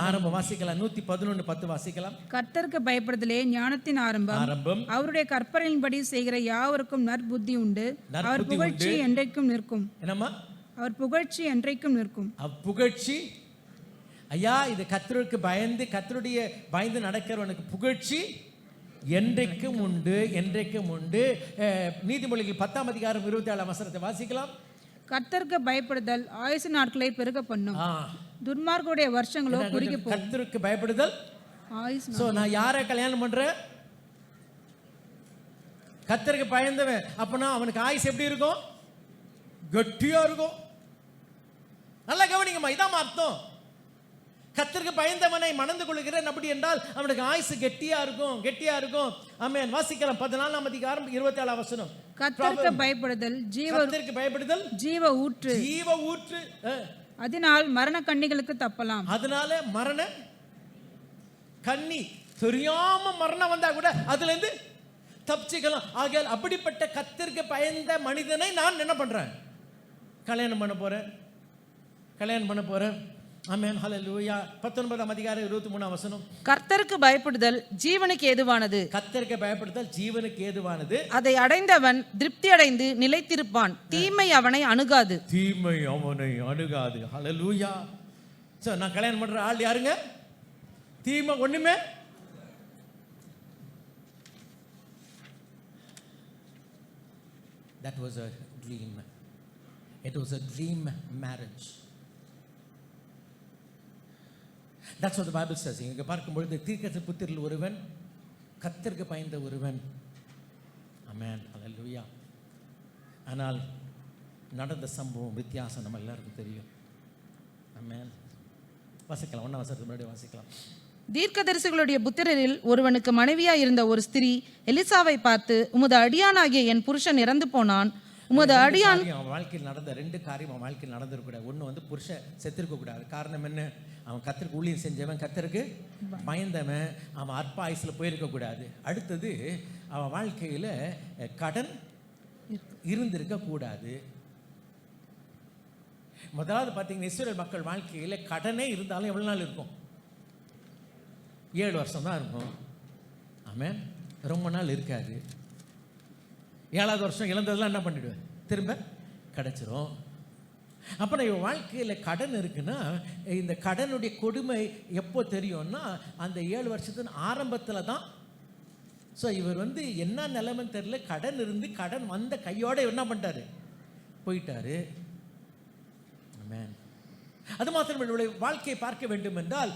ஆரம்பம். வாசிக்கலாம். 111:10 வாசிக்கலாம். கர்த்தருக்கு பயப்படுதலே ஞானத்தின் ஆரம்பம். அவருடைய கற்பனையின்படி செய்கிற யாவருக்கும் நற்புத்தி உண்டு. அவர் புகழ்ச்சி என்றைக்கும் நிற்கும். என்னம்மா? அவர் புகழ்ச்சி என்றைக்கும் நிற்கும். புகழ்ச்சி ஐயா, இது கர்த்தருக்கு பயந்து கர்த்தருடைய பயந்து நடக்கிறவனுக்கு புகழ்ச்சி என்றைக்கும் உண்டு, என்றைக்கும் உண்டு. நீதிமொழிகள் 10ஆம் அதிகாரம் 27ஆம் வசனத்தை வாசிக்கலாம். கர்த்தருக்கு பயப்படுதல் ஆயுசு நாட்களை பெருக பண்ணும், துன்மார்க்குடைய வருஷங்களோ குறுகி போகும். கர்த்தருக்கு பயப்படுதல் ஆயுசு. சோ நான் யாரை கல்யாணம் பண்றேன்? கர்த்தருக்கு பயந்தவன். அப்பனா அவனுக்கு ஆயுசு எப்படி இருக்கும்? கட்டியா இருக்கும். நல்லா கவனிங்கம்மா, இதான் அர்த்தம். கர்த்தருக்கு பயந்தவனை மணந்து கொள்கிறேன் அப்படி என்றால் அவனுக்கு ஆயுசு கெட்டியா இருக்கும், கெட்டியா இருக்கும். ஆமென். வாசிக்கலாம். 14ஆம் அதிகாரம் 27ஆம் வசனம். கர்த்தருக்கு பயப்படுதல் ஜீவ ஊற்று. ஜீவ ஊற்று. அதனால் மரண கண்ணிகளுக்கு தப்பலாம். அதனால மரண கண்ணி தெரியாம மரணம் வந்தா கூட அதுல இருந்து தப்பிச்சுக்கலாம். ஆகையால் அப்படிப்பட்ட கர்த்தருக்கு பயந்த மனிதனை நான் என்ன பண்றேன்? கல்யாணம் பண்ண போறேன். ஆமென். ஹல்லேலூயா. 19ஆம் அதிகாரம் 23ஆம் வசனம். கர்த்தருக்கு பயப்படுதல் ஜீவனுக்கு ஏதுவானது. கர்த்தருக்கு பயப்படுதல் ஜீவனுக்கு ஏதுவானது. அதை அடைந்தவன் திருப்தி அடைந்து நிலைத்திருப்பான். தீமை அவனை அணுகாது. ஹல்லேலூயா. சோ நான் கல்யாணம் பண்ற ஆள் யாருங்க? தீமை ஒண்ணுமே. That was a dream. It was a dream marriage. That's what the Bible says. இங்க பார்க்கும்பொழுது தீர்க்கதரிசி புத்திரரில் ஒருவன், கர்த்தருக்கு பயந்த ஒருவன். ஆமென். ஹல்லேலூயா. ஆனால் நடந்த சம்பவம் வித்தியாசம் நம்ம எல்லாருக்கும் தெரியும். ஆமென். வாசிக்கலாம். 1ஆம் வசனத்துக்கு முன்னாடி வாசிக்கலாம். தீர்க்கதரிசிகளுடைய புத்திரரில் ஒருவனுக்கு மனைவியாய் இருந்த ஒரு ஸ்திரீ எலிசாவை பார்த்து, உமது அடியானாகிய என் புருஷன் இறந்து போனான், உமது அடியான். அவன் வாழ்க்கையில் நடந்த 2 காரியம் அவன் வாழ்க்கையில் நடந்திருக்கூடாது. ஒன்று வந்து புருஷன் செத்திருக்க கூடாது. காரணம் என்ன? அவன் கர்த்தருக்கு ஊழியம் செஞ்சவன், கர்த்தருக்கு பயந்தவன், அவன் அற்ப ஆயுசில் போயிருக்க கூடாது. அடுத்தது அவன் வாழ்க்கையில் கடன் இருந்திருக்க கூடாது. முதலாவது பார்த்தீங்கன்னா இஸ்ரவேல் மக்கள் வாழ்க்கையில் கடனே இருந்தாலும் எவ்வளோ நாள் இருக்கும்? 7 வருஷம் தான் இருக்கும். ஆமென். ரொம்ப நாள் இருக்காது. 7வது வருஷம் இழந்ததெல்லாம் என்ன பண்ணிடுவேன்? திரும்ப கிடைச்சிரும். அப்புறம் இவன் வாழ்க்கையில் கடன் இருக்குன்னா இந்த கடனுடைய கொடுமை எப்போ தெரியும்னா அந்த 7 வருஷத்தின் ஆரம்பத்தில் தான். ஸோ இவர் வந்து என்ன நிலைமைன்னு தெரியல, கடன் இருந்து கடன் வந்த கையோட என்ன பண்ணிட்டாரு? போயிட்டாரு. ஆமென். அது மாத்திரம் இவருடைய வாழ்க்கையை பார்க்க வேண்டும் என்றால்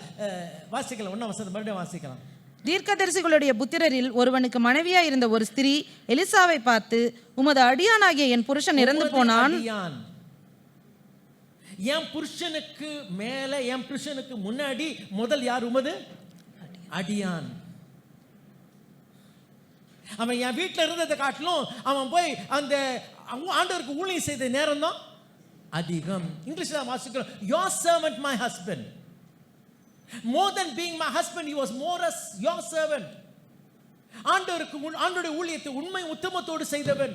வாசிக்கலாம். 1ஆம் வசனம் மறுபடியும் வாசிக்கலாம். தீர்க்கதரிசிகளுடைய புத்திரரில் ஒருவனுக்கு மனைவியாய் இருந்த ஒரு ஸ்திரீ எலிசாவை பார்த்து, உமது அடியானாகிய என் புருஷன் இறந்து போனான். அடியான். என் புருஷனுக்கு மேல, என் புருஷனுக்கு முன்னாடி முதல் யார்? உமது அடியான். அவன் என் வீட்டில் இருந்ததை காட்டிலும் அவன் போய் அந்த ஆண்டவருக்கு ஊழியம் செய்த நேரம் தான் அதிகம். இங்கிலீஷ்ல வாசிக்கிறோம், your servant my husband. More than being my husband, he was more as your servant. ஆண்டவருடைய ஊழியத்தை உண்மை உத்தமத்தோடு செய்தவன்.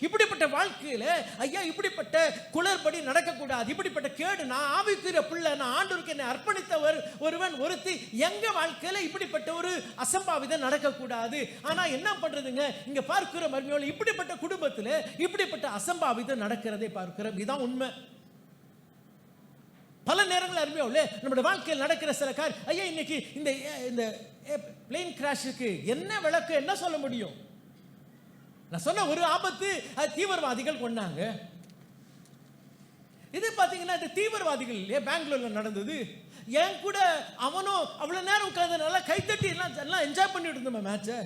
இப்படிப்பட்ட வாழ்க்கையில ஐயா இப்படிப்பட்ட குளறுபடி நடக்கக்கூடாது. இப்படிப்பட்ட கேடு, நான் ஆவிக்குரிய பிள்ளை, நான் ஆண்டவருக்கு என்னை அர்ப்பணித்தவர் ஒருவன் ஒருத்தி, எங்க வாழ்க்கையில இப்படிப்பட்ட ஒரு அசம்பாவிதம் நடக்கக்கூடாது. ஆனா என்ன பண்றதுங்க, இங்க பார்க்கிற மர்மியோல இப்படிப்பட்ட குடும்பத்துல இப்படிப்பட்ட அசம்பாவிதம் நடக்கிறதை பார்க்கிறோம். இதுதான் உண்மை. பல நேரங்கள் அருமையோல நம்முடைய வாழ்க்கையில் நடக்கிற சில காரியம், ஐயா இன்னைக்கு இந்த பிளேன் கிராஷுக்கு என்ன விளக்கு, என்ன சொல்ல முடியும்? நான் சொன்ன ஒரு ஆபத்து, அது தீவிரவாதிகள் கொண்டாங்க. இது பாத்தீங்கன்னா இந்த தீவிரவாதிகள் பெங்களூர்ல நடந்தது. என் கூட அவனும் அவ்வளவு நேரம் உட்கார்ந்து நல்லா கைத்தட்டி எல்லாம் என்ஜாய் பண்ணிட்டு இருந்தோம் மேட்சை.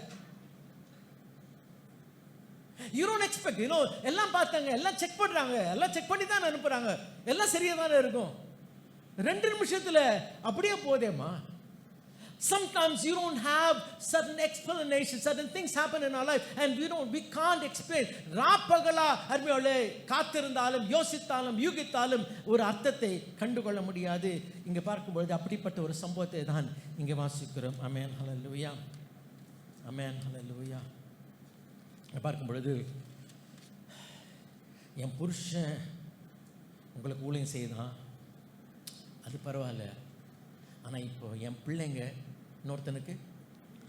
You don't expect, எல்லாம் பார்த்தாங்க, எல்லாம் செக் பண்றாங்க, எல்லாம் செக் பண்ணி தான் அனுப்புறாங்க, எல்லாம் சரியா தானே இருக்கும். 2 நிமிஷத்துல அப்படியே போதேமா. Sometimes you don't have certain explanations, certain things happen in our life and we can't explain. ராப்பகலா அருமையோலே காத்திருந்தாலும் யோசித்தாலும் யூகித்தாலும் ஒரு அர்த்தத்தை கண்டுகொள்ள முடியாது. இங்க பார்க்கும்பொழுது அப்படிப்பட்ட ஒரு சம்பவத்தை தான் இங்க வாசிக்கிறோம். ஆமென், ஹல்லேலூயா, ஆமென், ஹல்லேலூயா. பார்க்கும் பொழுது என் புருஷன் உங்களுக்கு ஊழியம் செய்தான், அது பரவாயில்ல. ஆனால் இப்போ என் பிள்ளைங்க இன்னொருத்தனுக்கு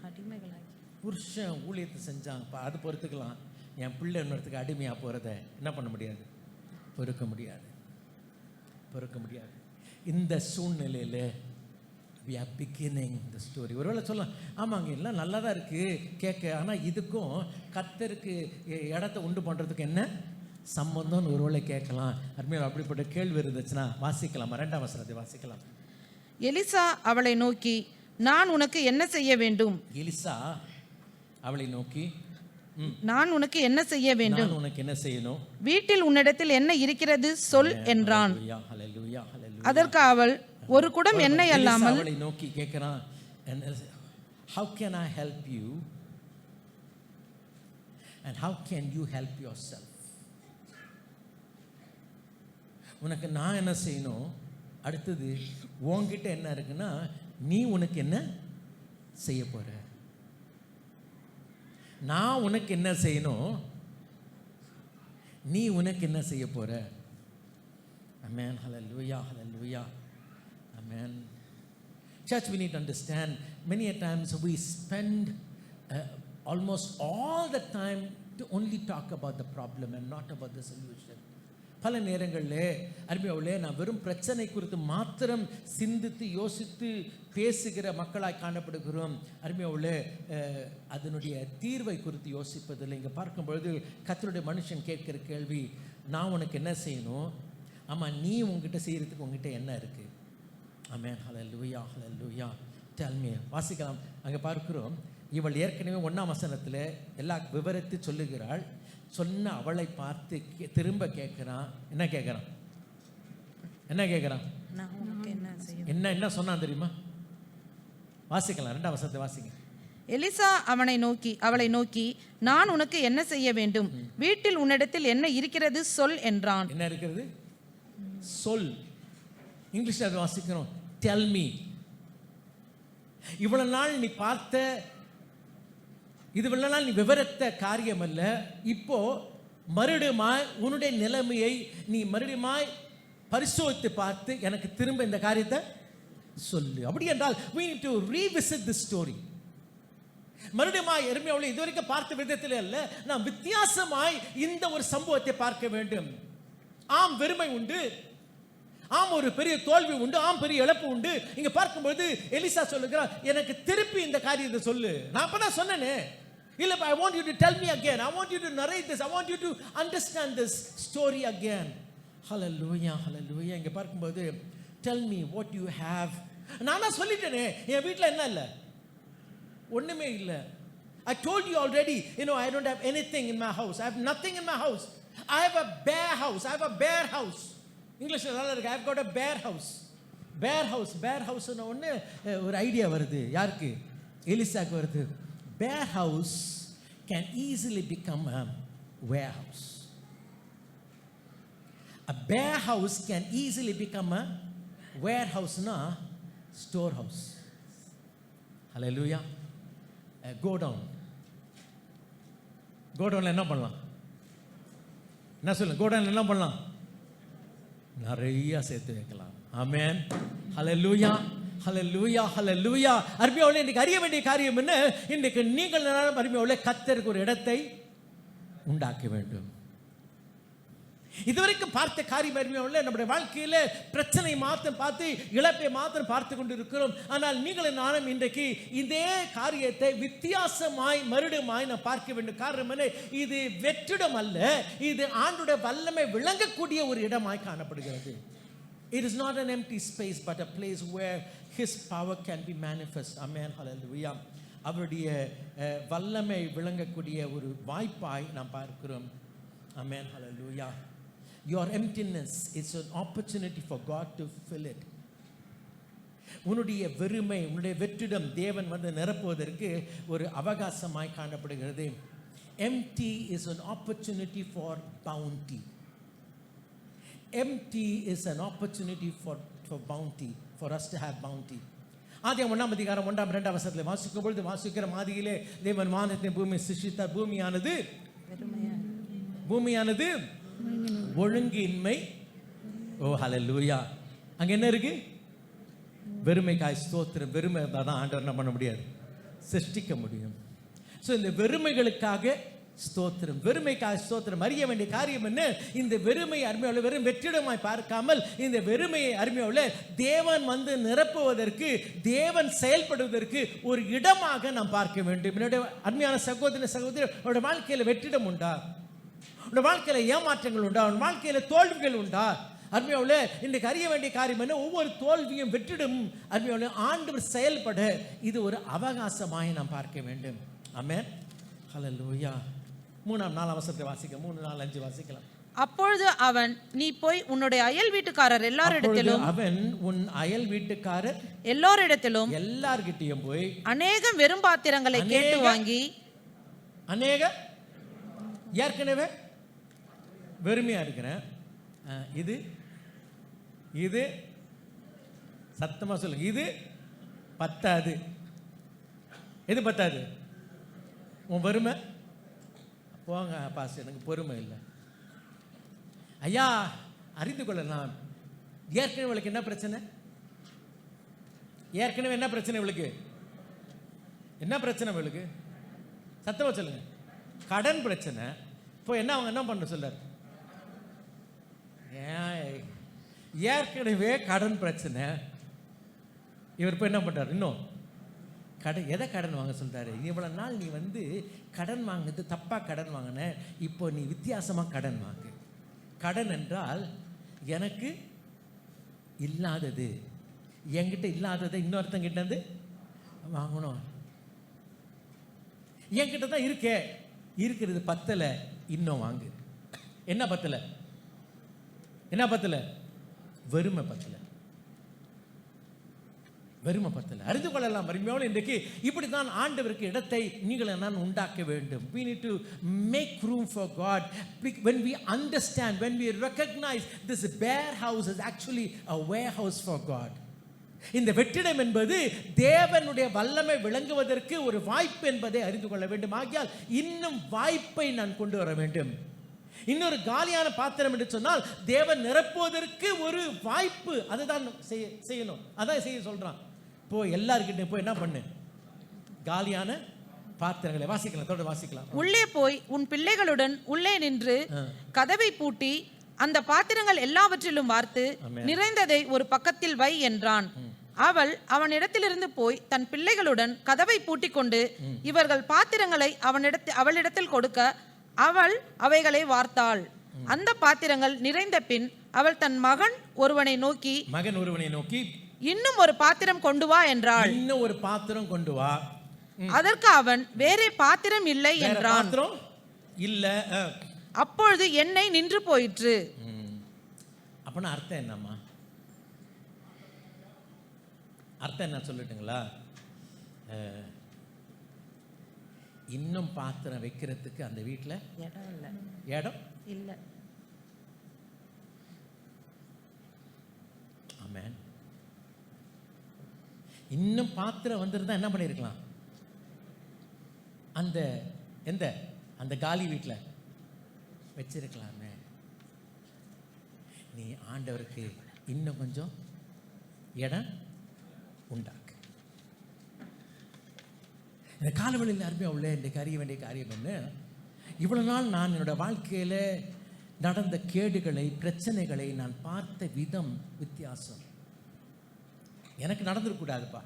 அடிமைகளாகி புருஷன் ஊழியத்தை செஞ்சாங்க, அது பொறுத்துக்கலாம். என் பிள்ளை இன்னொருத்துக்கு அடிமையாக போகிறத என்ன பண்ண முடியாது, பொறுக்க முடியாது, பொறுக்க முடியாது. இந்த சூழ்நிலையில் we are beginning the story. ஒருவேளை சொல்லலாம், ஆமாங்க எல்லாம் நல்லா தான் இருக்குது கேட்க, ஆனால் இதுக்கும் கர்த்தருக்கு இடத்த உண்டு பண்ணுறதுக்கு என்ன சம்பந்தம்னு ஒருவேளை கேட்கலாம். அருமையாக அப்படிப்பட்ட கேள்வி இருந்துச்சுன்னா வாசிக்கலாம். 2ஆம் வசனத்தை வாசிக்கலாம். எலிசா அவளை நோக்கி, நான் உனக்கு என்ன செய்ய வேண்டும்? எலிசா அவளை நோக்கி, நான் உனக்கு என்ன செய்ய வேண்டும்? நான் உனக்கு என்ன செய்யணும்? வீட்டில் உன்னிடத்தில் என்ன இருக்கிறது சொல் என்றான். ஹல்லேலூயா, ஹல்லேலூயா. அதற்கு அவள், ஒரு குடம் எண்ணெய் அல்லாமல். அவளை நோக்கி கேட்கிறான், how can I help you and how can you help yourself? உனக்கு நான் என்ன செய்யணும், அடுத்தது உன்கிட்ட என்ன இருக்குன்னா நீ உனக்கு என்ன செய்ய போற, நான் உனக்கு என்ன செய்யணும், நீ உனக்கு என்ன செய்ய போற. Amen, hallelujah, hallelujah, amen. Church, we need to understand, many a times we spend almost all the time to only talk about the problem and not about the solution. பல நேரங்களில் அருமையாவுள்ளே நான் வெறும் பிரச்சனை குறித்து மாத்திரம் சிந்தித்து யோசித்து பேசுகிற மக்களாய் காணப்படுகிறோம். அருமையாவுள்ளே அதனுடைய தீர்வை குறித்து யோசிப்பதில்லை. இங்கே பார்க்கும்பொழுது கர்த்தருடைய மனுஷன் கேட்கிற கேள்வி, நான் உனக்கு என்ன செய்யணும், ஆமாம் நீ உங்ககிட்ட செய்கிறதுக்கு உங்ககிட்ட என்ன இருக்குது. Amen, hallelujah, hallelujah. Tell me. வாசிக்கலாம். அங்கே பார்க்கிறோம், இவள் ஏற்கனவே 1ஆம் வசனத்தில் எல்லா விவரத்தை சொல்லுகிறாள். சொன்ன அவளை பார்த்து திரும்ப கேட்கிறான். என்ன கேட்கிறான், என்ன கேட்கிறான், என்ன சொன்னான் தெரியுமா? வாசிக்கலாம். 2ஆம் வசனத்தை வாசிங்க. எலிசா அவளை நோக்கி, நான் உனக்கு என்ன செய்ய வேண்டும், வீட்டில் உன்னிடத்தில் என்ன இருக்கிறது சொல் என்றான். என்ன இருக்கிறது சொல். இங்கிலீஷ்ல அது வாசிக்கிறோம், டெல் மீ. இவ்வளவு நாள் நீ பார்த்த, இதுவெல்லாம் நீ விவரத்த காரியம் அல்ல. இப்போ மறுபடியுமாய் உன்னுடைய நிலைமையை நீ மறுபடியுமாய் பரிசோதித்து பார்த்து எனக்கு திரும்ப இந்த காரியத்தை சொல்லு. அப்படி என்றால் we need to revisit this story. மறுபடியுமாய் எர்மியாவுல இதுவரைக்கும் பார்த்த விதத்தில் அல்ல, நாம் வித்தியாசமாய் இந்த ஒரு சம்பவத்தை பார்க்க வேண்டும். ஆம் வெறுமை உண்டு, ஆம் ஒரு பெரிய தோல்வி உண்டு, ஆம் பெரிய இழப்பு உண்டு. இங்க பார்க்கும்போது எலிசா சொல்லுகிறார், எனக்கு திருப்பி இந்த காரியத்தை சொல்லு. நான் அப்பதான் சொன்னேனே, இல்ல, I want you to tell me again, I want you to narrate this, I want you to understand this story again. Hallelujah, hallelujah. இங்க பார்க்கும்போது tell me what you have. நானா சொல்லிட்டேனே, என் வீட்டில் என்ன இல்லை, ஒண்ணுமே இல்லை. I told you already, I don't have anything in my house. I have nothing in my house. I have a bare house. I have a bare house. இங்கிலீஷ்ல நல்லா இருக்கு. I have got a bare house. Bare house. Bare house ன ஒண்ணு ஒரு idea வருது. யாருக்கு? எலிசாக்கு வருது. Bare house can easily become a warehouse. A bare house can easily become a warehouse na storehouse. Hallelujah. Go down. கோடவுன்ல என்ன பண்ணலாம்? என்ன சொல்லுங்க? கோடவுன்ல என்ன பண்ணலாம்? நிறைய சேர்த்து வைக்கலாம். ஆமென். ஹல்லேலூயா, ஹல்லேலூயா, ஹல்லேலூயா. அருமையானவர்களே, இன்னைக்கு அறிய வேண்டிய காரியம் என்ன? இன்னைக்கு நீங்கள் அருமையானவர்களே, கர்த்தருக்கு ஒரு இடத்தை உண்டாக்க வேண்டும். இதுவரைக்கும் பார்த்த காரியம் அருமையானவர்களே, நம்முடைய வாழ்க்கையில பிரச்சனை மாத்திரம் பார்த்து, இழப்பை மாத்திரம் பார்த்து கொண்டிருக்கிறோம். ஆனால் நீங்களும் நானும் இன்றைக்கு இதே காரியத்தை வித்தியாசமாய் மறுபடியும் நான் பார்க்க வேண்டும். காரணம் என்ன? இது வெற்றிடம் அல்ல, இது ஆண்டுடைய வல்லமை விளங்கக்கூடிய ஒரு இடமாய் காணப்படுகிறது. It is not an empty space but a place where his power can be manifest. Amen. Hallelujah. அவருடைய வல்லமை விளங்கக்கூடிய ஒரு வாய்ப்பாய் நாம் பார்க்கிறோம். Amen. Hallelujah. Your emptiness is an opportunity for God to fill it. உன்னுடைய வெறுமை, உன்னுடைய வெற்றிடம் தேவன் வந்து நிரப்புவதற்கு ஒரு அவகாசமாய் காணப்படுகிறது. Empty is an opportunity for bounty. Empty is an opportunity for bounty, for us to have bounty. ஆதியாகமம் 1 அதிகாரம் 1 2 வசனத்தில் வாசிக்கும் பொழுது வாசிக்கிற மாதிரியிலே தேவன் வானத்தை பூமி சிருஷ்டித்தார். பூமியானது ஒழுங்கின்மை. ஓ ஹல்லேலூயா. அங்க என்ன இருக்கு? வெறுமைக்காய் ஸ்தோத்திரம். வெறுமை தான் ஆண்டவர் என்ன பண்ண முடியாது? சிருஷ்டிக்க முடியும். ஸோ இந்த வெறுமைகளுக்காக ஸ்தோத்திரம், வெறுமைக்காய் ஸ்தோத்திரம். அறிய வேண்டிய காரியம் என்ன? இந்த வெறுமை அருமையோட வெறும் வெற்றிடமாய் பார்க்காமல் இந்த வெறுமையை அருமையோட தேவன் வந்து நிரப்புவதற்கு, தேவன் செயல்படுவதற்கு ஒரு இடமாக நாம் பார்க்க வேண்டும். என்னுடைய அருமையான சகோதர சகோதரி, வாழ்க்கையில் வெற்றிடம் உண்டா? உன் வாழ்க்கையில ஏமாற்றங்கள் உண்டா? உன் வாழ்க்கையில தோல்விகள் உண்டா? அருமையாவுல இன்றைக்கு அறிய வேண்டிய காரியம் என்ன? ஒவ்வொரு தோல்வியும் வெற்றிடும் அருமையாவுல ஆண்டவர் செயல்பட இது ஒரு அவகாசமாய் நாம் பார்க்க வேண்டும். ஆமென். ஹல்லேலூயா. 3 4 வசனத்தை வாசிக்க. 3 4 5 வாசிக்கலாம். அப்பொழுது அவன், நீ போய் உன்னுடைய அயல் வீட்டுக்காரர் எல்லாரிடத்திலும், அவன் உன் அயல் வீட்டுக்காரர் எல்லாரிடத்திலும், எல்லார்கிட்டயும் போய் அநேகம் வெறும் பாத்திரங்களை கேட்டு வாங்கி, ஏற்கனவே வெறுமையா இருக்கிறேன், இது சத்தமா சொல்லுங்க, இது பத்தாது. எது பத்தாது? உன் வறுமை. போங்க பாஸ், எனக்கு பொறுமை இல்லை. ஐயா அறிந்து கொள்ளலாம். ஏற்கனவே இவளுக்கு என்ன பிரச்சனை? ஏற்கனவே என்ன பிரச்சனை இவளுக்கு? என்ன பிரச்சனை இவளுக்கு? சத்தமா சொல்லுங்க. கடன் பிரச்சனை. இப்போ என்ன அவங்க என்ன பண்ண சொல்றாரு? ஏற்கனவே கடன் பிரச்சனை. இவர் இப்போ என்ன பண்றாரு? இன்னும் கடன். எதை கடன் வாங்க சொல்றாரு? இவ்வளவு நாள் நீ வந்து கடன் வாங்குறது தப்பா கடன் வாங்கின, இப்போ நீ வித்தியாசமா கடன் வாங்கு. கடன் என்றால் எனக்கு இல்லாதது, என்கிட்ட இல்லாததை இன்னொருத்தங்கிட்ட இருந்து வாங்கணும். என்கிட்ட தான் இருக்கே, இருக்கிறது பத்தல, இன்னும் வாங்கு. என்ன பத்தல? என்ன பத்தல? வெறுமை பத்தல. வெறுமை பத்தல. அறிந்து கொள்ளலாம். வறுமையோடு இன்றைக்கு இப்படித்தான் ஆண்டவருக்கு இடத்தை நீங்கள் நான் உண்டாக்க வேண்டும். We need to make room for God. When we understand, when we recognize this bare house is actually a warehouse for God. இந்த வெற்றிடம் என்பது தேவனுடைய வல்லமை விளங்குவதற்கு ஒரு வாய்ப்பு என்பதை அறிந்து கொள்ள வேண்டும். ஆகியால் இன்னும் வாய்ப்பை நான் கொண்டு வர வேண்டும். இன்னொரு காலியான பாத்திரம் என்று சொன்னால் தேவன் நிரப்புவதற்கு ஒரு வாய்ப்பு, அதுதான் செய்யணும். அதான் செய்ய சொல்றான். இப்போ எல்லார்கிட்ட போய் என்ன பண்ணு? காலியான பாத்திரங்களை வாசிக்கலாம். தொடர்ந்து வாசிக்கலாம். உள்ளே போய் உன் பிள்ளைகளுடன் உள்ளே நின்று கதவை பூட்டி அந்த பாத்திரங்கள் எல்லாவற்றிலும் வார்த்து நிறைந்ததை ஒரு பக்கத்தில் வை என்றான். அவள் அவனிடத்திலிருந்து போய் தன் பிள்ளைகளுடன் கதவை பூட்டி கொண்டு இவர்கள் பாத்திரங்களை அவளிடத்தில் கொடுக்க அவள் அவைகளை வார்த்தாள். அந்த பாத்திரங்கள் நிறைந்த பின் அவள் தன் மகன் ஒருவனை நோக்கி இன்னும் ஒரு பாத்திரம் கொண்டு வா என்றாள். இன்னும் ஒரு பாத்திரம் கொண்டு வா. அதற்கு அவன் வேறே பாத்திரம் இல்லை வேற என்றான். பாத்திரம் இல்ல. அப்பொழுது எண்ணெய் நின்று போயிற்று. அப்படின்னா அர்த்தம் என்னம்மா? அர்த்தம் என்ன சொல்லட்டுங்களா? இன்னும் பாத்திரம் வைக்கிறதுக்கு அந்த வீட்டில் இடம் இல்ல. ஆமென். இன்னும் பாத்திரம் வந்திருந்தா என்ன பண்ணிருக்கலாம்? அந்த காலி வீட்டில் வச்சிருக்கலாமே. நீ ஆண்டவருக்கு இன்னும் கொஞ்சம் இடம் உண்டாக்கு. இந்த காலவெளியில் அருமையாக உள்ள இன்றைக்கு அறிய வேண்டிய காரியம் என்ன? இவ்வளவு நாள் நான் என்னோட வாழ்க்கையில் நடந்த கேடுகளை, பிரச்சனைகளை நான் பார்த்த விதம் வித்தியாசம். எனக்கு நடந்துடக்கூடாதுப்பா.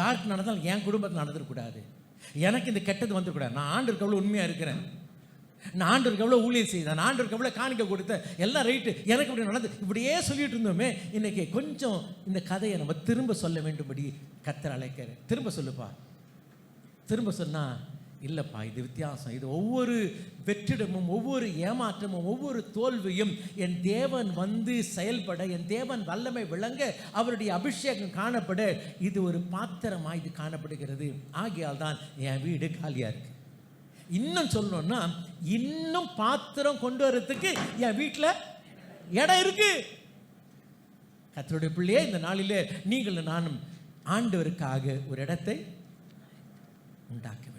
யாருக்கு நடந்தாலும் என் குடும்பத்தில் நடந்துடக்கூடாது. எனக்கு இந்த கெட்டது வந்துடக்கூடாது. நான் ஆண்டவருக்கு எவ்வளோ உண்மையாக இருக்கிறேன், நான் ஆண்டவருக்கு எவ்வளோ ஊழியம் செய்தேன், நான் ஆண்டவருக்கு எவ்வளோ காணிக்க கொடுத்தேன், எல்லாம் ரைட்டு, எனக்கு இப்படி நடந்து இப்படியே சொல்லிட்டு இருந்தோமே. இன்னைக்கு கொஞ்சம் இந்த கதையை நம்ம திரும்ப சொல்ல வேண்டும்படி கர்த்தர் அழைக்கிறேன். திரும்ப சொல்லுப்பா. திரும்ப சொன்னா இல்லைப்பா, இது வித்தியாசம். இது ஒவ்வொரு வெற்றிடமும், ஒவ்வொரு ஏமாற்றமும், ஒவ்வொரு தோல்வியும் என் தேவன் வந்து செயல்பட, என் தேவன் வல்லமை விளங்க, அவருடைய அபிஷேகம் காணப்பட இது ஒரு பாத்திரமாக இது காணப்படுகிறது. ஆகையால் தான் என் வீடு காலியாக இருக்கு. இன்னும் சொல்லணும்னா, இன்னும் பாத்திரம் கொண்டு வரதுக்கு என் வீட்டில் இடம் இருக்கு. கர்த்தருடைய பிள்ளையே, இந்த நாளிலே நீங்கள் நானும் ஆண்டவருக்காக ஒரு இடத்தை உண்டாக்க வேண்டும்.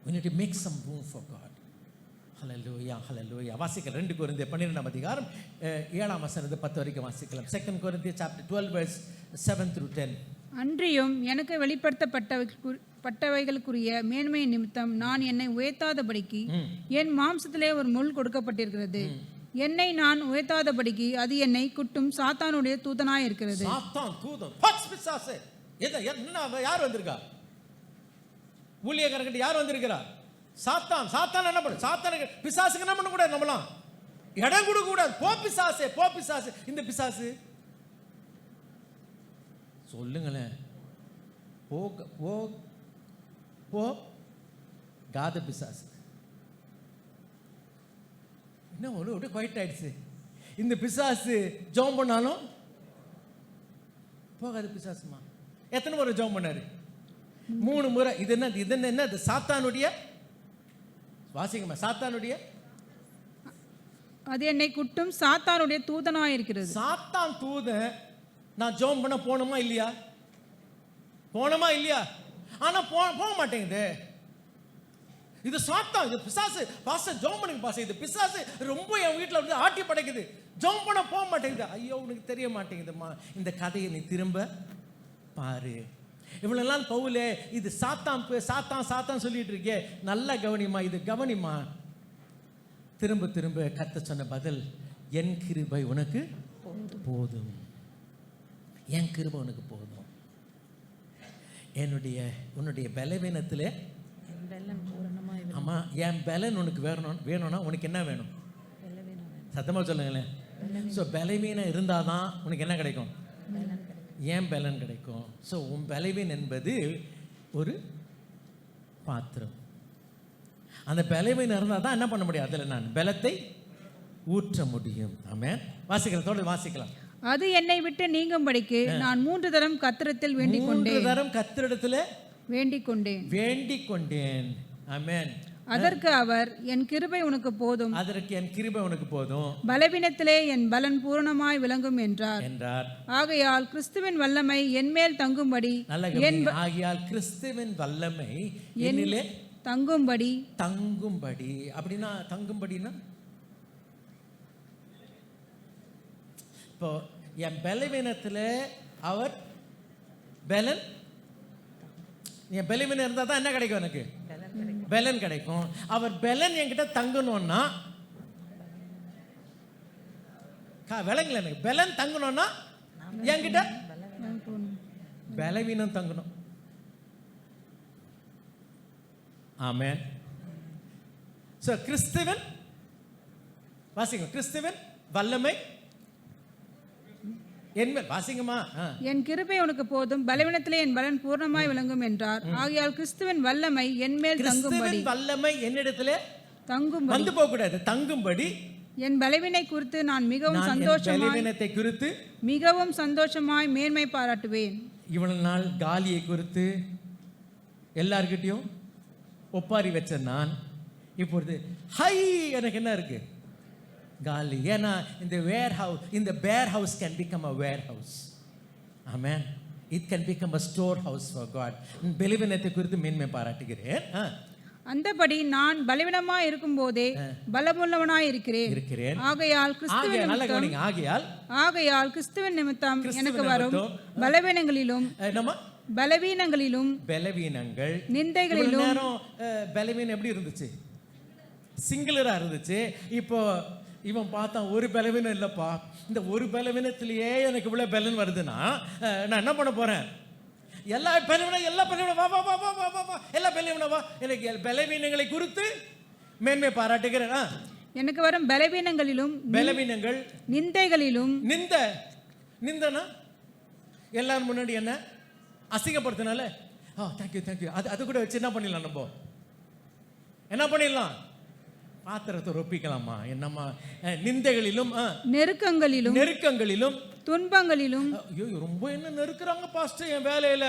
We need to make some room for God. Hallelujah, hallelujah. வாசிக்கலாம் 2 கொரிந்தியர் 12ஆம் அதிகாரம் 7ஆம் வசனத்தை 10 வரைக்கும் வாசிக்கலாம். 2 Corinthians chapter 12 verse 7 through 10. அன்றியும் எனக்கு வெளிப்படுத்தப்பட்டவைகளுக்குரிய மேன்மை நிமித்தம் நான் என்னை உயர்த்தாதபடிக்கு என் மாம்சத்திலே ஒரு முள் கொடுக்கப்பட்டிருக்கிறது. என்னை நான் உயர்த்தாதபடிக்கு அது என்னை குட்டும் சாத்தானுடைய தூதனாய் இருக்கிறது. சாத்தான் தூதன், பட்ஸ் பிசாசு. என்ன யார் வந்திருக்கா? ஊழியக்காரர்கிட்ட யார் வந்திருக்கிறா? சாத்தான். சாத்தான் என்ன பண்ணு? சாத்தானுக்கு பிசாசுக்கு என்ன பண்ணக்கூடாது? நம்மளாம் இடம் கொடுக்க கூடாது. போ பிசாசே, போ பிசாசு. இந்த பிசாசு சொல்லுங்களேன், போ காத பிசாசு. என்ன ஒரு குவைட் ஆயிடுச்சு. இந்த பிசாசு ஜெபம் பண்ணாலும் போகாது பிசாசுமா. எத்தனை முறை ஜெபம் பண்ணாரு? 3 முறை. இது என்ன? சாத்தானுடைய வாசிங்கம்மா. சாத்தானுடைய அது என்னை குட்டும் சாத்தானுடைய தூதனாய் இருக்கிறது. சாத்தான் தூதன். நான் ஜெபம் பண்ண போகணுமா இல்லையா? போகணுமா இல்லையா? ஆனா போக மாட்டேங்குது. இது சாத்தான், இது பிசாசு. பாஸ்டர் ஜெபம் பண்ணுங்க பாஸ்டர், இது பிசாசு ரொம்ப என் வீட்டில் வந்து ஆட்டி படைக்குது, ஜெபம் பண்ண போக மாட்டேங்குது. ஐயோ, உனக்கு தெரிய மாட்டேங்குதுமா. இந்த கதையை நீ திரும்ப பாரு. இவ்வளவு பவுலே இது சாத்தான் சாத்தான் சாத்தான் சொல்லிட்டு இருக்கே, நல்லா கவனிமா, இது கவனிமா. திரும்ப திரும்ப கர்த்தர் சொன்ன பதில், என் கிருபை உனக்கு போதும். என் கிருபை உனக்கு போதும். உன்னுடைய பலவீனத்திலே, ஆமா, என் பலன் உனக்கு வேணும்னா உனக்கு என்ன வேணும்? சத்தமா சொல்லுங்களேன். ஸோ பலவீனம் இருந்தாதான் உனக்கு என்ன கிடைக்கும்? ஏன் பலன் கிடைக்கும். ஸோ உன் பலவீன் என்பது ஒரு பாத்திரம். அந்த பலவீனம் இருந்தால் தான் என்ன பண்ண முடியும்? அதில் நான் பலத்தை ஊற்ற முடியும். ஆமென். வாசிக்கலாம், தொடர்ந்து வாசிக்கலாம். அது என்னை விட்டு நீங்கும்படிக்கு நான் 3 தரம் கர்த்தரிடத்தில் வேண்டிக் கொண்டேன். 3 தரம் கர்த்தரிடத்தில் வேண்டிக் கொண்டேன். ஆமென். அதற்கு அவர், என் கிருபை உனக்கு போதும். அதற்கு என் கிருபை உனக்கு போதும். பலவீனத்திலே என் பலன் பூரணமாய் விளங்கும் என்றார். ஆகையால் கிறிஸ்துவின் வல்லமை என் மேல் தங்கும்படி, ஆகையால் கிறிஸ்துவின் வல்லமை என்னிலே தங்கும்படி. அப்படின்னா தங்கும்படினா, இப்போ என் பலவீனத்தில் அவர் பலன், என் பலவீனம் இருந்தால் தான் என்ன கிடைக்கும்? எனக்கு பலன் கிடைக்கும். அவர் பலன் என்கிட்ட தங்கணும்னா, விளங்கல எனக்கு. பலன் தங்கணும்னா என்கிட்ட பலவீனம் தங்கணும். ஆமென். சோ கிறிஸ்துவின், வாசிங்க, கிறிஸ்துவின் வல்லமை என்மேல் வாசிங்கம்மா. என் கிருபை உனக்கு போதும், பலவீனத்திலே என் பலன் பூர்ணமாய் விளங்கும் என்றார். ஆகையால் கிறிஸ்துவின் வல்லமை என்மேல் தங்கும்படி, கிறிஸ்துவின் வல்லமை என்னிடத்திலே தங்கும்படி, வந்து போக கூடாது, தங்கும்படி. என் பலவீனை குறித்து நான் மிகவும் பலவீனத்தை குறித்து சந்தோஷமாய் மேன்மை பாராட்டுவேன். இவ்வளவு நாள் காலியை குறித்து எல்லார்கிட்டையும் ஒப்பாரி வச்ச நான் இப்பொழுது ஹை எனக்கு என்ன இருக்கு? காலி. ஏன்னா இந்த வேர் ஹவுஸ், இந்த பேர் house can become a warehouse. ஆமென். It can become a storehouse for God. பலவீனத்தை குறித்து மேன்மை பாராட்டுகிறேன். அந்தபடி நான் பலவீனமாய் இருக்கும் போதே பலமுள்ளவனாய் இருக்கிறேன். ஆகையால் கிறிஸ்துவின் நிமித்தம் எனக்கு வரும் பலவீனங்களிலும் பலவீனங்கள் நிந்தைகளிலும். பலவீனம் எப்படி இருந்துச்சு? சிங்குலரா இருந்துச்சு. இப்போ இவன் பார்த்தான், ஒரு பலவீனம் இல்லப்பா, இந்த ஒரு பலவீனத்திலேயே எனக்கு இவ்வளவு பலன் வருதுன்னா நான் என்ன பண்ண போறேன்? எல்லா பலவீனம் வா வா வா வா வா வா எல்லா பலவீனம் வா. எனக்கு பலவீனங்களை குறித்து மேன்மை பாராட்டுகிறேன். எனக்கு வரும் பலவீனங்கள் நிந்தைகளிலும். நிந்தனா எல்லாரும் முன்னாடி என்ன அசிங்கப்படுத்தினால தேங்க்யூ அது கூட வச்சு என்ன பண்ணிடலாம்? நம்ம என்ன பண்ணிடலாம்? பாத்திரத்தை ரொப்பிக்கலாமா? என்னம்மா? நிந்தைகளிலும் நெருக்கங்களிலும் துன்பங்களிலும். ஐயோ ரொம்ப என்ன நெருக்குறாங்க பாஸ்டர் என் வேலையில.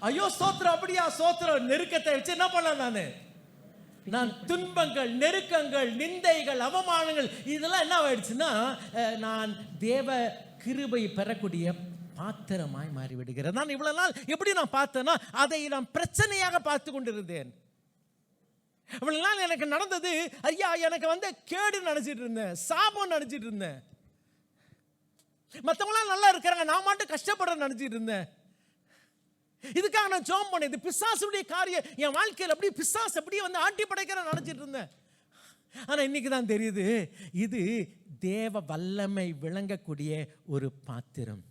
ஐயோ சோத்திரம், அப்படியா சோத்திரம். நெருக்கத்தை வச்சு என்ன பண்ணலாம்? நான் துன்பங்கள், நெருக்கங்கள், நிந்தைகள், அவமானங்கள் இதெல்லாம் என்ன ஆயிடுச்சுன்னா நான் தேவ கிருபை பெறக்கூடிய பாத்திரமாய் மாறிவிடுகிறேன். நான் இவ்வளவு நாள் எப்படி நான் பார்த்தேன்னா அதை நான் பிரச்சனையாக பார்த்து கொண்டிருந்தேன். இவ்வளவு நாள் எனக்கு நடந்தது ஐயா எனக்கு வந்து கேடு நினைச்சிட்டு இருந்தேன், சாபம் நினைச்சிட்டு இருந்தேன். மற்றவங்களாம் நல்லா இருக்கிறாங்க, நான் மட்டும் கஷ்டப்படுற நினைச்சிட்டு இருந்தேன். இதுக்காக நான் ஜெபம் பண்ணேன். இது பிசாசுடைய காரியம் என் வாழ்க்கையில். அப்படி பிசாசு அப்படியே வந்து ஆட்டி படைக்கிற நினைச்சிட்டு இருந்தேன். ஆனா இன்னைக்கு தான் தெரியுது இது தேவ வல்லமை விளங்கக்கூடிய ஒரு பாத்திரம்.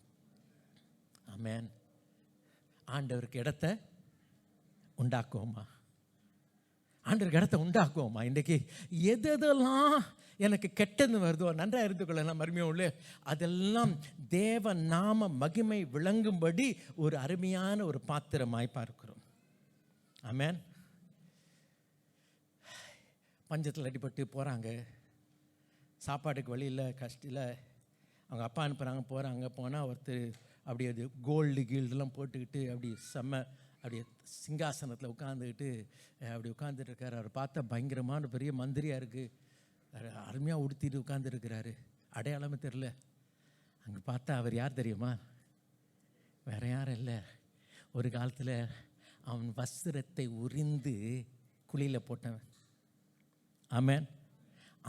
ஆமென். ஆண்டவருக்கு இடத்தை உண்டாக்குவோமா? ஆண்டவருக்கு இடத்தை உண்டாக்குவோமா? இன்றைக்கு எதெல்லாம் எனக்கு கெட்டது வருதோ நன்றாக இருந்து கொள்ளலாம் மருமையாக உள்ள அதெல்லாம் தேவ நாம மகிமை விளங்கும்படி ஒரு அருமையான ஒரு பாத்திரமாய் பார்க்கிறோம். ஆமென். பஞ்சத்தில் அடிபட்டு போகிறாங்க, சாப்பாட்டுக்கு வழியில் கஷ்டில் அவங்க அப்பா அனுப்புகிறாங்க, போகிறாங்க. போனால் ஒருத்தர் அப்படி அது கோல்டு கீல்டெல்லாம் போட்டுக்கிட்டு அப்படி அப்படியே சிங்காசனத்தில் உட்காந்துக்கிட்டு அப்படி உட்காந்துட்டு இருக்காரு. அவர் பார்த்தா பயங்கரமான பெரிய மந்திரியாக இருக்குது, அருமையாக உடுத்திட்டு உட்காந்துருக்கிறாரு. அடையாளமே தெரில. அங்கே பார்த்தா அவர் யார் தெரியுமா? வேற யாரும் இல்லை, ஒரு காலத்தில் அவன் வஸ்திரத்தை உரிந்து குழியில் போட்டவன். ஆமென்.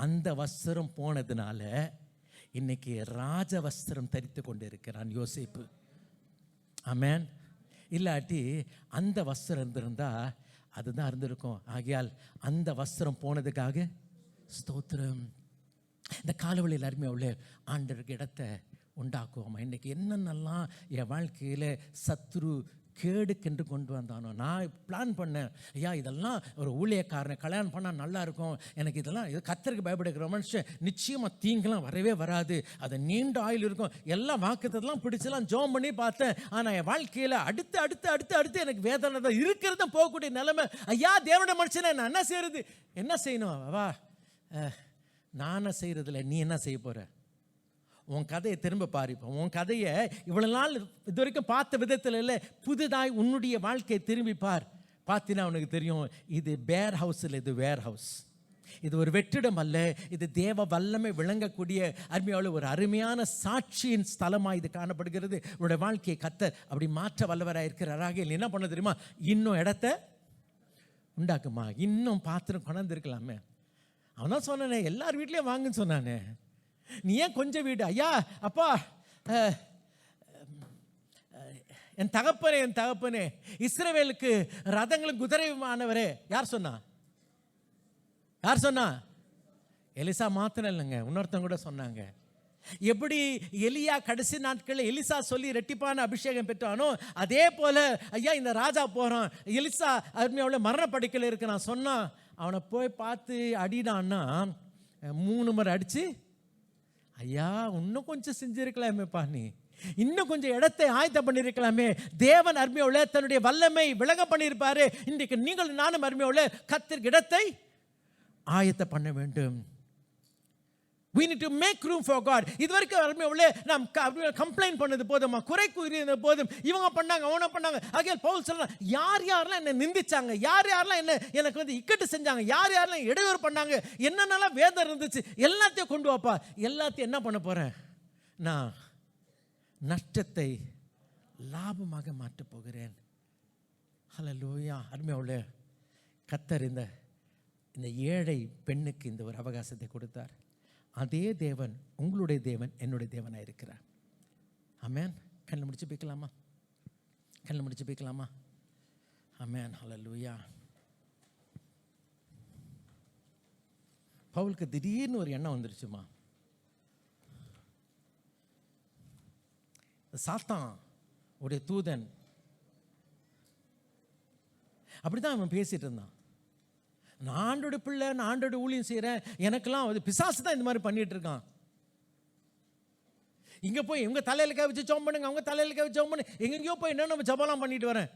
அந்த வஸ்திரம் போனதுனால இன்னைக்கு ராஜ வஸ்திரம் தரித்து கொண்டு இருக்கிறான் யோசேப்பு. ஆமென். இல்லாட்டி அந்த வஸ்திரம் இருந்திருந்தா அதுதான் இருந்திருக்கும். ஆகையால் அந்த வஸ்திரம் போனதுக்காக ஸ்தோத்திரம். இந்த காலவழியில் அருமையாக உள்ள ஆண்டவருக்கு இடத்தை உண்டாக்குவோமா? இன்னைக்கு என்னென்னலாம் என் வாழ்க்கையில் சத்ரு கேடுக்கென்று கொண்டு வந்தானோ நான் பிளான் பண்ணேன். ஐயா இதெல்லாம் ஒரு ஊழியக்காரனை கல்யாணம் பண்ணால் நல்லா இருக்கும், எனக்கு இதெல்லாம் இது கர்த்தருக்கு பயப்படுகிற மனுஷன் நிச்சயமாக தீங்கெல்லாம் வரவே வராது, அது நீண்ட ஆயுள் இருக்கும், எல்லாம் வாக்குத்தெல்லாம் பிடிச்செல்லாம் ஜோம் பண்ணி பார்த்தேன். ஆனால் என் வாழ்க்கையில் அடுத்து அடுத்து அடுத்து அடுத்து எனக்கு வேதனை தான் இருக்கிறத போகக்கூடிய நிலைமை. ஐயா தேவனுடைய மனுஷனை நான் என்ன செய்யறது? என்ன செய்யணும்? வா நானே செய்கிறதில்ல, நீ என்ன செய்ய போகிற? உன் கதையை திரும்ப பாரிப்போம். உன் கதையை இவ்வளோ நாள் இது வரைக்கும் பார்த்த விதத்தில் இல்லை, புதுதாய் உன்னுடைய வாழ்க்கையை திரும்பி பார். பார்த்தினா உனக்கு தெரியும் இது பேர் ஹவுஸ் இல்லை, இது வேர் ஹவுஸ். இது ஒரு வெற்றிடம் அல்ல, இது தேவ வல்லமை விளங்கக்கூடிய அருமையான ஒரு அருமையான சாட்சியின் ஸ்தலமாக இது காணப்படுகிறது. உன்னுடைய வாழ்க்கையை கர்த்தர் அப்படி மாற்ற வல்லவராக இருக்கிறாராக. என்ன பண்ண தெரியுமா? இன்னும் இடத்த உண்டாக்குமா, இன்னும் பாத்திரம் கொண்டாந்துருக்கலாமே. அவனா சொன்னானே எல்லார் வீட்லேயும் வாங்குன்னு சொன்னானே, நீ ஏன் கொஞ்சம் வீடு? ஐயா அப்பா என் தகப்பனே இஸ்ரவேலுக்கு ரதங்களும் குதிரையுமானவரே. யார் சொன்னா? எலிசா மாத்திரம் இல்லைங்க, இன்னொருத்தவங்க கூட சொன்னாங்க. எப்படி எலியா கடைசி நாட்களில் எலிசா சொல்லி ரெட்டிப்பான அபிஷேகம் பெற்றானோ அதே போல ஐயா இந்த ராஜா போறான், எலிசா அருமையாவுள்ள மரண படுக்கையில் இருக்கு. நான் சொன்னா அவனை போய் பார்த்து அடிடான்னா 3 முறை அடிச்சு, ஐயா இன்னும் கொஞ்சம் செஞ்சிருக்கலாமேப்பா, நீ இன்னும் கொஞ்சம் இடத்தை ஆயத்தம் பண்ணியிருக்கலாமே. தேவன் அருமையோல தன்னுடைய வல்லமை விளங்க பண்ணியிருப்பாரு. இன்றைக்கு நீங்கள் நானும் அருமையோல கர்த்தருக்கு இடத்தை ஆயத்தம் பண்ண வேண்டும். We need to make room for God. இதுவரைக்கும் அருமையோல நாம் கம்ப்ளைண்ட் பண்ணது போதுமா, குறை கூறியது போதும். இவங்க பண்ணாங்க, அவன பண்ணாங்க. ஆகையால் பவுல் சொல்றான், யார் யாரெல்லாம் என்ன நிந்திச்சாங்க, யார் யாரெல்லாம் என்ன எனக்கு வந்து இக்கட்டு செஞ்சாங்க, யார் யாரெல்லாம் இடையூறு பண்ணாங்க, என்னென்னலாம் வேதம் இருந்துச்சு, எல்லாத்தையும் கொண்டு வாப்பா. எல்லாத்தையும் என்ன பண்ண போறேன், நான் நஷ்டத்தை லாபமாக மாற்றப் போகிறேன். ஹல்லேலூயா. அருமையோல கர்த்தர் இந்த ஏழை பெண்ணுக்கு இந்த ஒரு அவகாசத்தை கொடுத்தார். அதே தேவன் உங்களுடைய தேவன் என்னுடைய தேவனாக இருக்கிறார். ஆமென். கண்ணை முடிச்சு போய்க்கலாமா? கண்ணை முடிச்சு போய்க்கலாமா? ஆமென். ஹல்லேலூயா. பவுலுக்கு திடீர்னு ஒரு எண்ணம் வந்துருச்சுமா. சாத்தான் உடைய தூதன் அப்படிதான் அவன் பேசிட்டு இருந்தான். நான் ஆண்டோட பிள்ளை, நான் ஆண்டோட ஊழியம் செய்கிறேன், எனக்கெல்லாம் அது பிசாசு தான் இந்த மாதிரி பண்ணிட்டு இருக்கான். இங்கே போய் இவங்க தலையில் கை வச்சு ஜெபம் பண்ணுங்க, அவங்க தலையில் கை வச்சு ஜெபம் பண்ணு, எங்கெங்கேயோ போய் என்ன நம்ம ஜெபம்லாம் பண்ணிட்டு வரேன்.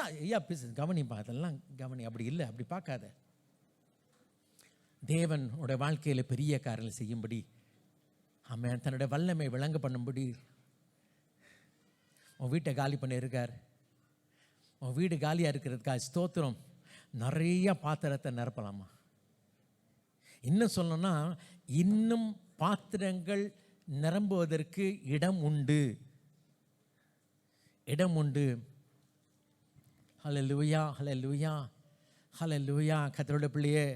ஐயா கவனிப்பா, அதெல்லாம் கவனி. அப்படி இல்லை, அப்படி பார்க்காத. தேவனோட வாழ்க்கையில் பெரிய காரியங்கள் செய்யும்படி, ஆமென், தன்னுடைய வல்லமை விளங்க பண்ணும்படி உன் வீட்டை காலி பண்ணியிருக்கார். உன் வீடு காலியாக இருக்கிறதுக்காக ஸ்தோத்திரம். நிறைய பாத்திரத்தை நிரப்பலாமா? இன்னும் சொல்லணும்னா இன்னும் பாத்திரங்கள் நிரம்புவதற்கு இடம் உண்டு, இடம் உண்டு. ஹல்லேலூயா, ஹல்லேலூயா, ஹல்லேலூயா. கர்த்தருடைய பிள்ளையே,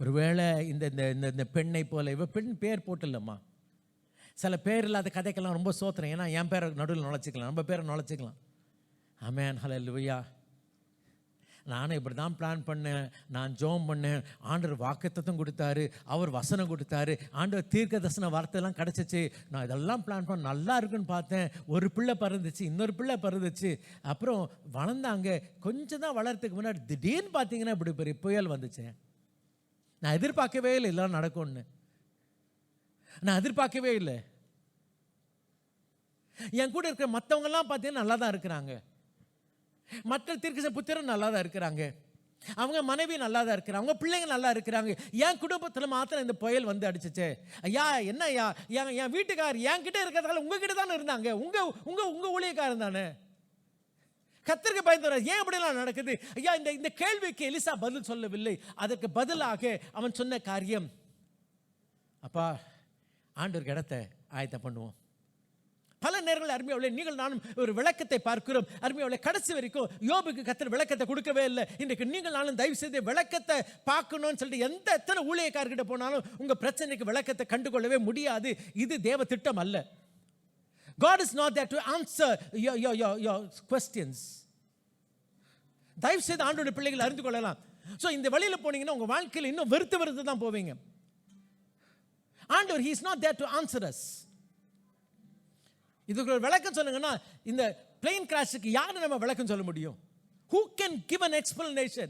ஒருவேளை இந்த பெண்ணை போல, இவ பெண் பேர் போட்டுல்லம்மா. சில பேர் இல்லாத கதைக்கெல்லாம் ரொம்ப சோத்திரம். ஏன்னா என் பேரை நடுவில் நுழைச்சிக்கலாம், நம்ம பேரை நுழைச்சிக்கலாம். ஆமென். ஹல்லேலூயா. நானும் இப்படி தான் பிளான் பண்ணேன், நான் ஜெபம் பண்ணேன், ஆண்டவர் வாக்குத்தத்தம் கொடுத்தாரு, அவர் வசனம் கொடுத்தாரு, ஆண்டவர் தீர்க்க தரிசன வார்த்தைலாம் கிடச்சிச்சு. நான் இதெல்லாம் பிளான் பண்ண நல்லா இருக்குன்னு பார்த்தேன். ஒரு பிள்ளை பிறந்துச்சு, இன்னொரு பிள்ளை பிறந்துச்சு, அப்புறம் வளர்ந்தாங்க. கொஞ்சம் தான் வளர்றதுக்கு முன்னாடி திடீர்னு பார்த்தீங்கன்னா இப்படி பெரிய புயல் வந்துச்சு. நான் எதிர்பார்க்கவே இல்லை இதெல்லாம் நடக்கும்னு. நான் எதிர்பார்க்கவே இல்லை. என் கூட இருக்கிற மற்றவங்கெல்லாம் பார்த்தீங்கன்னா நல்லா தான் இருக்கிறாங்க. மற்ற தீர்க்கதரிசி புத்திரன் நல்லா தான் இருக்கிறாங்க, அவங்க மனைவி நல்லா தான் இருக்கிறாங்க, அவங்க பிள்ளைங்க நல்லா இருக்கிறாங்க. என் குடும்பத்தில் மாத்திரம் இந்த புயல் வந்து அடிச்சிச்சு. ஐயா என்ன ஐயா, என் வீட்டுக்கார் என்கிட்ட இருக்கிறதால உங்ககிட்ட தானே இருந்தாங்க, உங்க ஊழியக்காரன் தானே. கர்த்தருக்கு பயந்து ஏன் அப்படிலாம் நடக்குது ஐயா? இந்த கேள்விக்கு எலிசா பதில் சொல்லவில்லை. அதற்கு பதிலாக அவன் சொன்ன காரியம், அப்பா ஆண்டவருக்கு இடத்தை ஆயத்தம் பண்ணுவோம். பல நேரங்கள் அருமையாளே நீங்கள் நானும் ஒரு விளக்கத்தை பார்க்கிறோம். அருமையாளே கடைசி வரைக்கும் யோபுக்கு கர்த்தர் விளக்கத்தை கொடுக்கவே இல்லை. இன்றைக்கு நீங்கள் நானும் தயவு செய்து விளக்கத்தை பார்க்கணும்னு சொல்லிட்டு எத்தனை ஊழியக்காரர்கிட்ட போனாலும் உங்க பிரச்சனைக்கு விளக்கத்தை கண்டுகொள்ளவே முடியாது. இது தேவ திட்டம் அல்ல. God is not there to answer your questions. தயவு செய்து ஆண்டவருடைய பிள்ளைகள் அறிந்து கொள்ளலாம். ஸோ இந்த வழியில் போனீங்கன்னா உங்க வாழ்க்கையில் இன்னும் வெறுத்து தான் போவீங்க. ஆண்டவர் he is not there to answer us. இதுக்கு ஒரு விளக்கம் சொல்லுங்கன்னா, இந்த பிளேன் கிராஷுக்கு யாரு நம்ம விளக்கம் சொல்ல முடியும்? Who can give an explanation?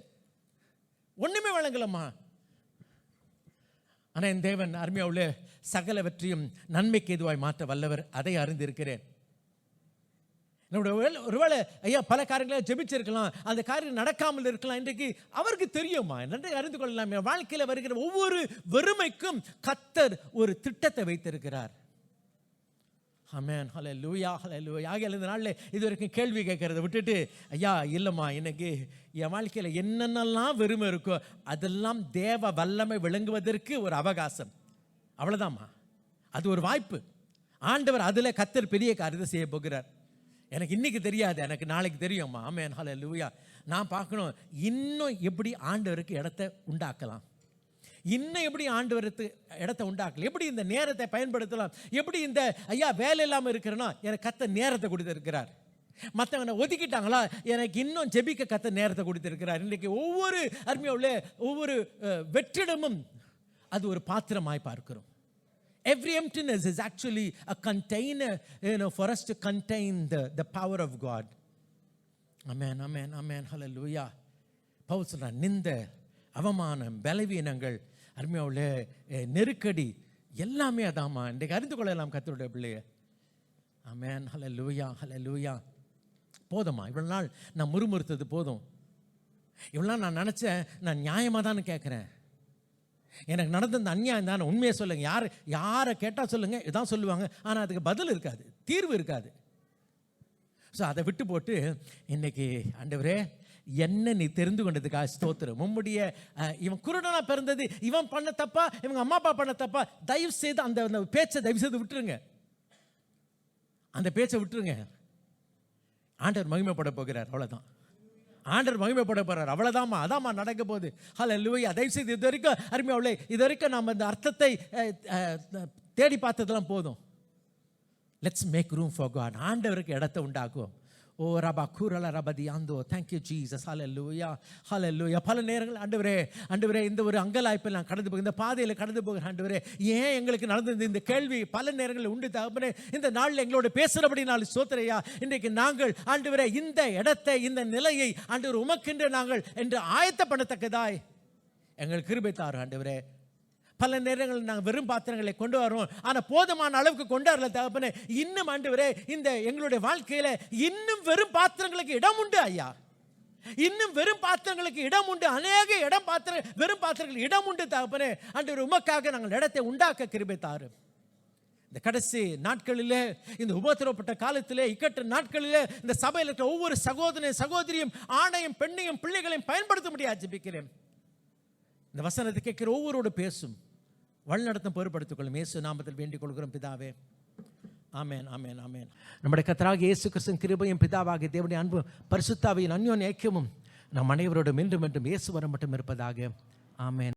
ஒண்ணுமே விளங்கலம்மா. ஆனால் என் தேவன் அருமையாவுள்ள சகலவற்றையும் நன்மைக்கு எதுவாய் மாற்ற வல்லவர், அதை அறிந்திருக்கிறேன். என்னோட ஒருவேளை ஐயா பல காரியங்களை ஜெபிச்சிருக்கலாம், அந்த காரியம் நடக்காமல் இருக்கலாம். இன்றைக்கு அவருக்கு தெரியுமா, நன்றை அறிந்து கொள்ளலாம். வாழ்க்கையில் வருகிற ஒவ்வொரு வறுமைக்கும் கர்த்தர் ஒரு திட்டத்தை வைத்திருக்கிறார். ஆமென். ஹல்லேலூயா, ஹல்லேலூயா. ஆகையால் இந்த நாளில் இதுவரைக்கும் கேள்வி கேட்கறதை விட்டுட்டு, ஐயா இல்லைம்மா எனக்கு என் வாழ்க்கையில் என்னென்னலாம் வெறுமை இருக்கோ அதெல்லாம் தேவ வல்லமை விளங்குவதற்கு ஒரு அவகாசம், அவ்வளோதாம்மா. அது ஒரு வாய்ப்பு. ஆண்டவர் அதில் கர்த்தர் பெரிய காரியத்தை செய்ய போகிறார். எனக்கு இன்னைக்கு தெரியாது, எனக்கு நாளைக்கு தெரியும்மா. ஆமென். ஹல்லேலூயா. நான் பார்க்கணும் இன்னும் எப்படி ஆண்டவருக்கு இடத்தை உண்டாக்கலாம், இன்னும் எப்படி ஆண்டவருக்கு இடத்தை உண்டாக்கலாம், எப்படி இந்த நேரத்தை பயன்படுத்தலாம், எப்படி இந்த ஐயா வேலை இல்லாமல் இருக்கிறேன்னா எனக்கு கர்த்தர் நேரத்தை கொடுத்திருக்கிறார். மற்றவங்க ஒதுக்கிட்டாங்களா, எனக்கு இன்னும் ஜெபிக்க கர்த்தர் நேரத்தை கொடுத்திருக்கிறார். இன்றைக்கு ஒவ்வொரு அருமையுள்ள ஒவ்வொரு வெற்றிடமும் அது ஒரு பாத்திரமாய் பார்க்கிறோம். Every emptiness is actually a container, for us to contain the power of God. Amen, amen, amen, hallelujah. Pavul சொல்றான், நிந்த, அவமானம், பலவீனங்கள், அருமையாவுள்ள நெருக்கடி எல்லாமே அதாம்மா. இன்றைக்கு அறிந்து கொள்ளலாம் கர்த்தருடைய பிள்ளைய. ஆமென். ஹல்லேலூயா, ஹல்லேலூயா. போதுமா இவ்வளோ நாள் நான் முறுமுறுத்தது போதும். இவ்வளோ நாள் நான் நினச்சேன் நான் நியாயமாக தானே கேட்குறேன், எனக்கு நடந்த இந்த அநியாயம் தானே. உண்மையை சொல்லுங்கள், யாரை கேட்டால் சொல்லுங்கள், இதான் சொல்லுவாங்க. ஆனால் அதுக்கு பதில் இருக்காது, தீர்வு இருக்காது. ஸோ அதை விட்டு போட்டு இன்னைக்கு ஆண்டவரே என்ன நீ தெரிந்து கொண்டதுக்காக ஸ்தோத்திரம். உம்முடைய இவன் குருடனா பிறந்தது, இவன் பண்ண தப்பா, இவங்க அம்மா அப்பா பண்ண தப்பா, தயவு செய்து அந்த பேச்சை தயவு செய்து விட்டுருங்க, அந்த பேச்சை விட்டுருங்க. ஆண்டவர் மகிமைப்பட போகிறார், அவ்வளோதான். ஆண்டவர் மகிமைப்பட போகிறார், அவ்வளோதாம்மா, அதாம்மா நடக்க போகுது. ஹல்லேலூயா. தயவு செய்து இது வரைக்கும் அருமையாவளே, இது வரைக்கும் நம்ம இந்த அர்த்தத்தை தேடி பார்த்ததெல்லாம் போதும். Let's make room for God. ஆண்டவருக்கு இடத்தை உண்டாக்குவோம். ஓ ரபா கூரல ரபதி ஆந்தோ. Thank you Jesus. ஹல்லேலூயா, ஹல்லேலூயா. பல நேரங்கள் ஆண்டவரே இந்த ஒரு அங்கலாய்ப்பில் நான் கடந்து போகிறேன், இந்த பாதையில் கடந்து போகிறேன். ஆண்டவரே ஏன் எங்களுக்கு நடந்தது இந்த கேள்வி பல நேரங்களில் உண்டு தகப்பனே. இந்த நாளில் எங்களோட பேசுகிறபடி நாள் சோத்திரையா. இன்றைக்கு நாங்கள் ஆண்டவரே இந்த இடத்தை, இந்த நிலையை ஆண்டவர் உமக்கென்று நாங்கள் என்று ஆயத்த பண்ணத்தக்கதாய் எங்கள் கிருபை தாரு ஆண்டவரே. பல நேரங்களில் நாங்கள் வெறும் பாத்திரங்களை கொண்டு வரோம், ஆனால் போதுமான அளவுக்கு கொண்டு வரல தகப்பனே. இன்னும் ஆண்டவரே இந்த எங்களுடைய வாழ்க்கையில் இன்னும் வெறும் பாத்திரங்களுக்கு இடம் உண்டு ஐயா, இன்னும் வெறும் பாத்திரங்களுக்கு இடம் உண்டு, அநேக வெறும் பாத்திரங்களுக்கு இடம் உண்டு தகப்பனே. ஆண்டவர் உமக்காக நாங்கள் இடத்தை உண்டாக்க கிருபை தாரு. இந்த கடைசி நாட்களிலே, இந்த உபத்திரவப்பட்ட காலத்திலே, இக்கட்ட நாட்களிலே இந்த சபையில் இருக்கிற ஒவ்வொரு சகோதரியும் ஆணையும் பெண்ணையும் பிள்ளைகளையும் பயன்படுத்த முடியாது ஜெபிக்கிறேன். இந்த வசனத்தை கேட்கிற ஒவ்வொருவோடு பேசும், வழிநடத்தும் பொறுப்படுத்திக் கொள்ளும். இயேசு நாமத்தில் வேண்டிக் கொள்கிறோம் பிதாவே. ஆமென், ஆமென், ஆமென். நம்முடைய கர்த்தராகிய இயேசு கிறிஸ்துவின் கிருபையும் பிதாவாகிய தேவனுடைய அன்பும் பரிசுத்த ஆவியின் அன்யோன்ய ஐக்கியமும் நம் அனைவரோடும் என்றும் இயேசு வர மட்டும் இருப்பதாக. ஆமென்.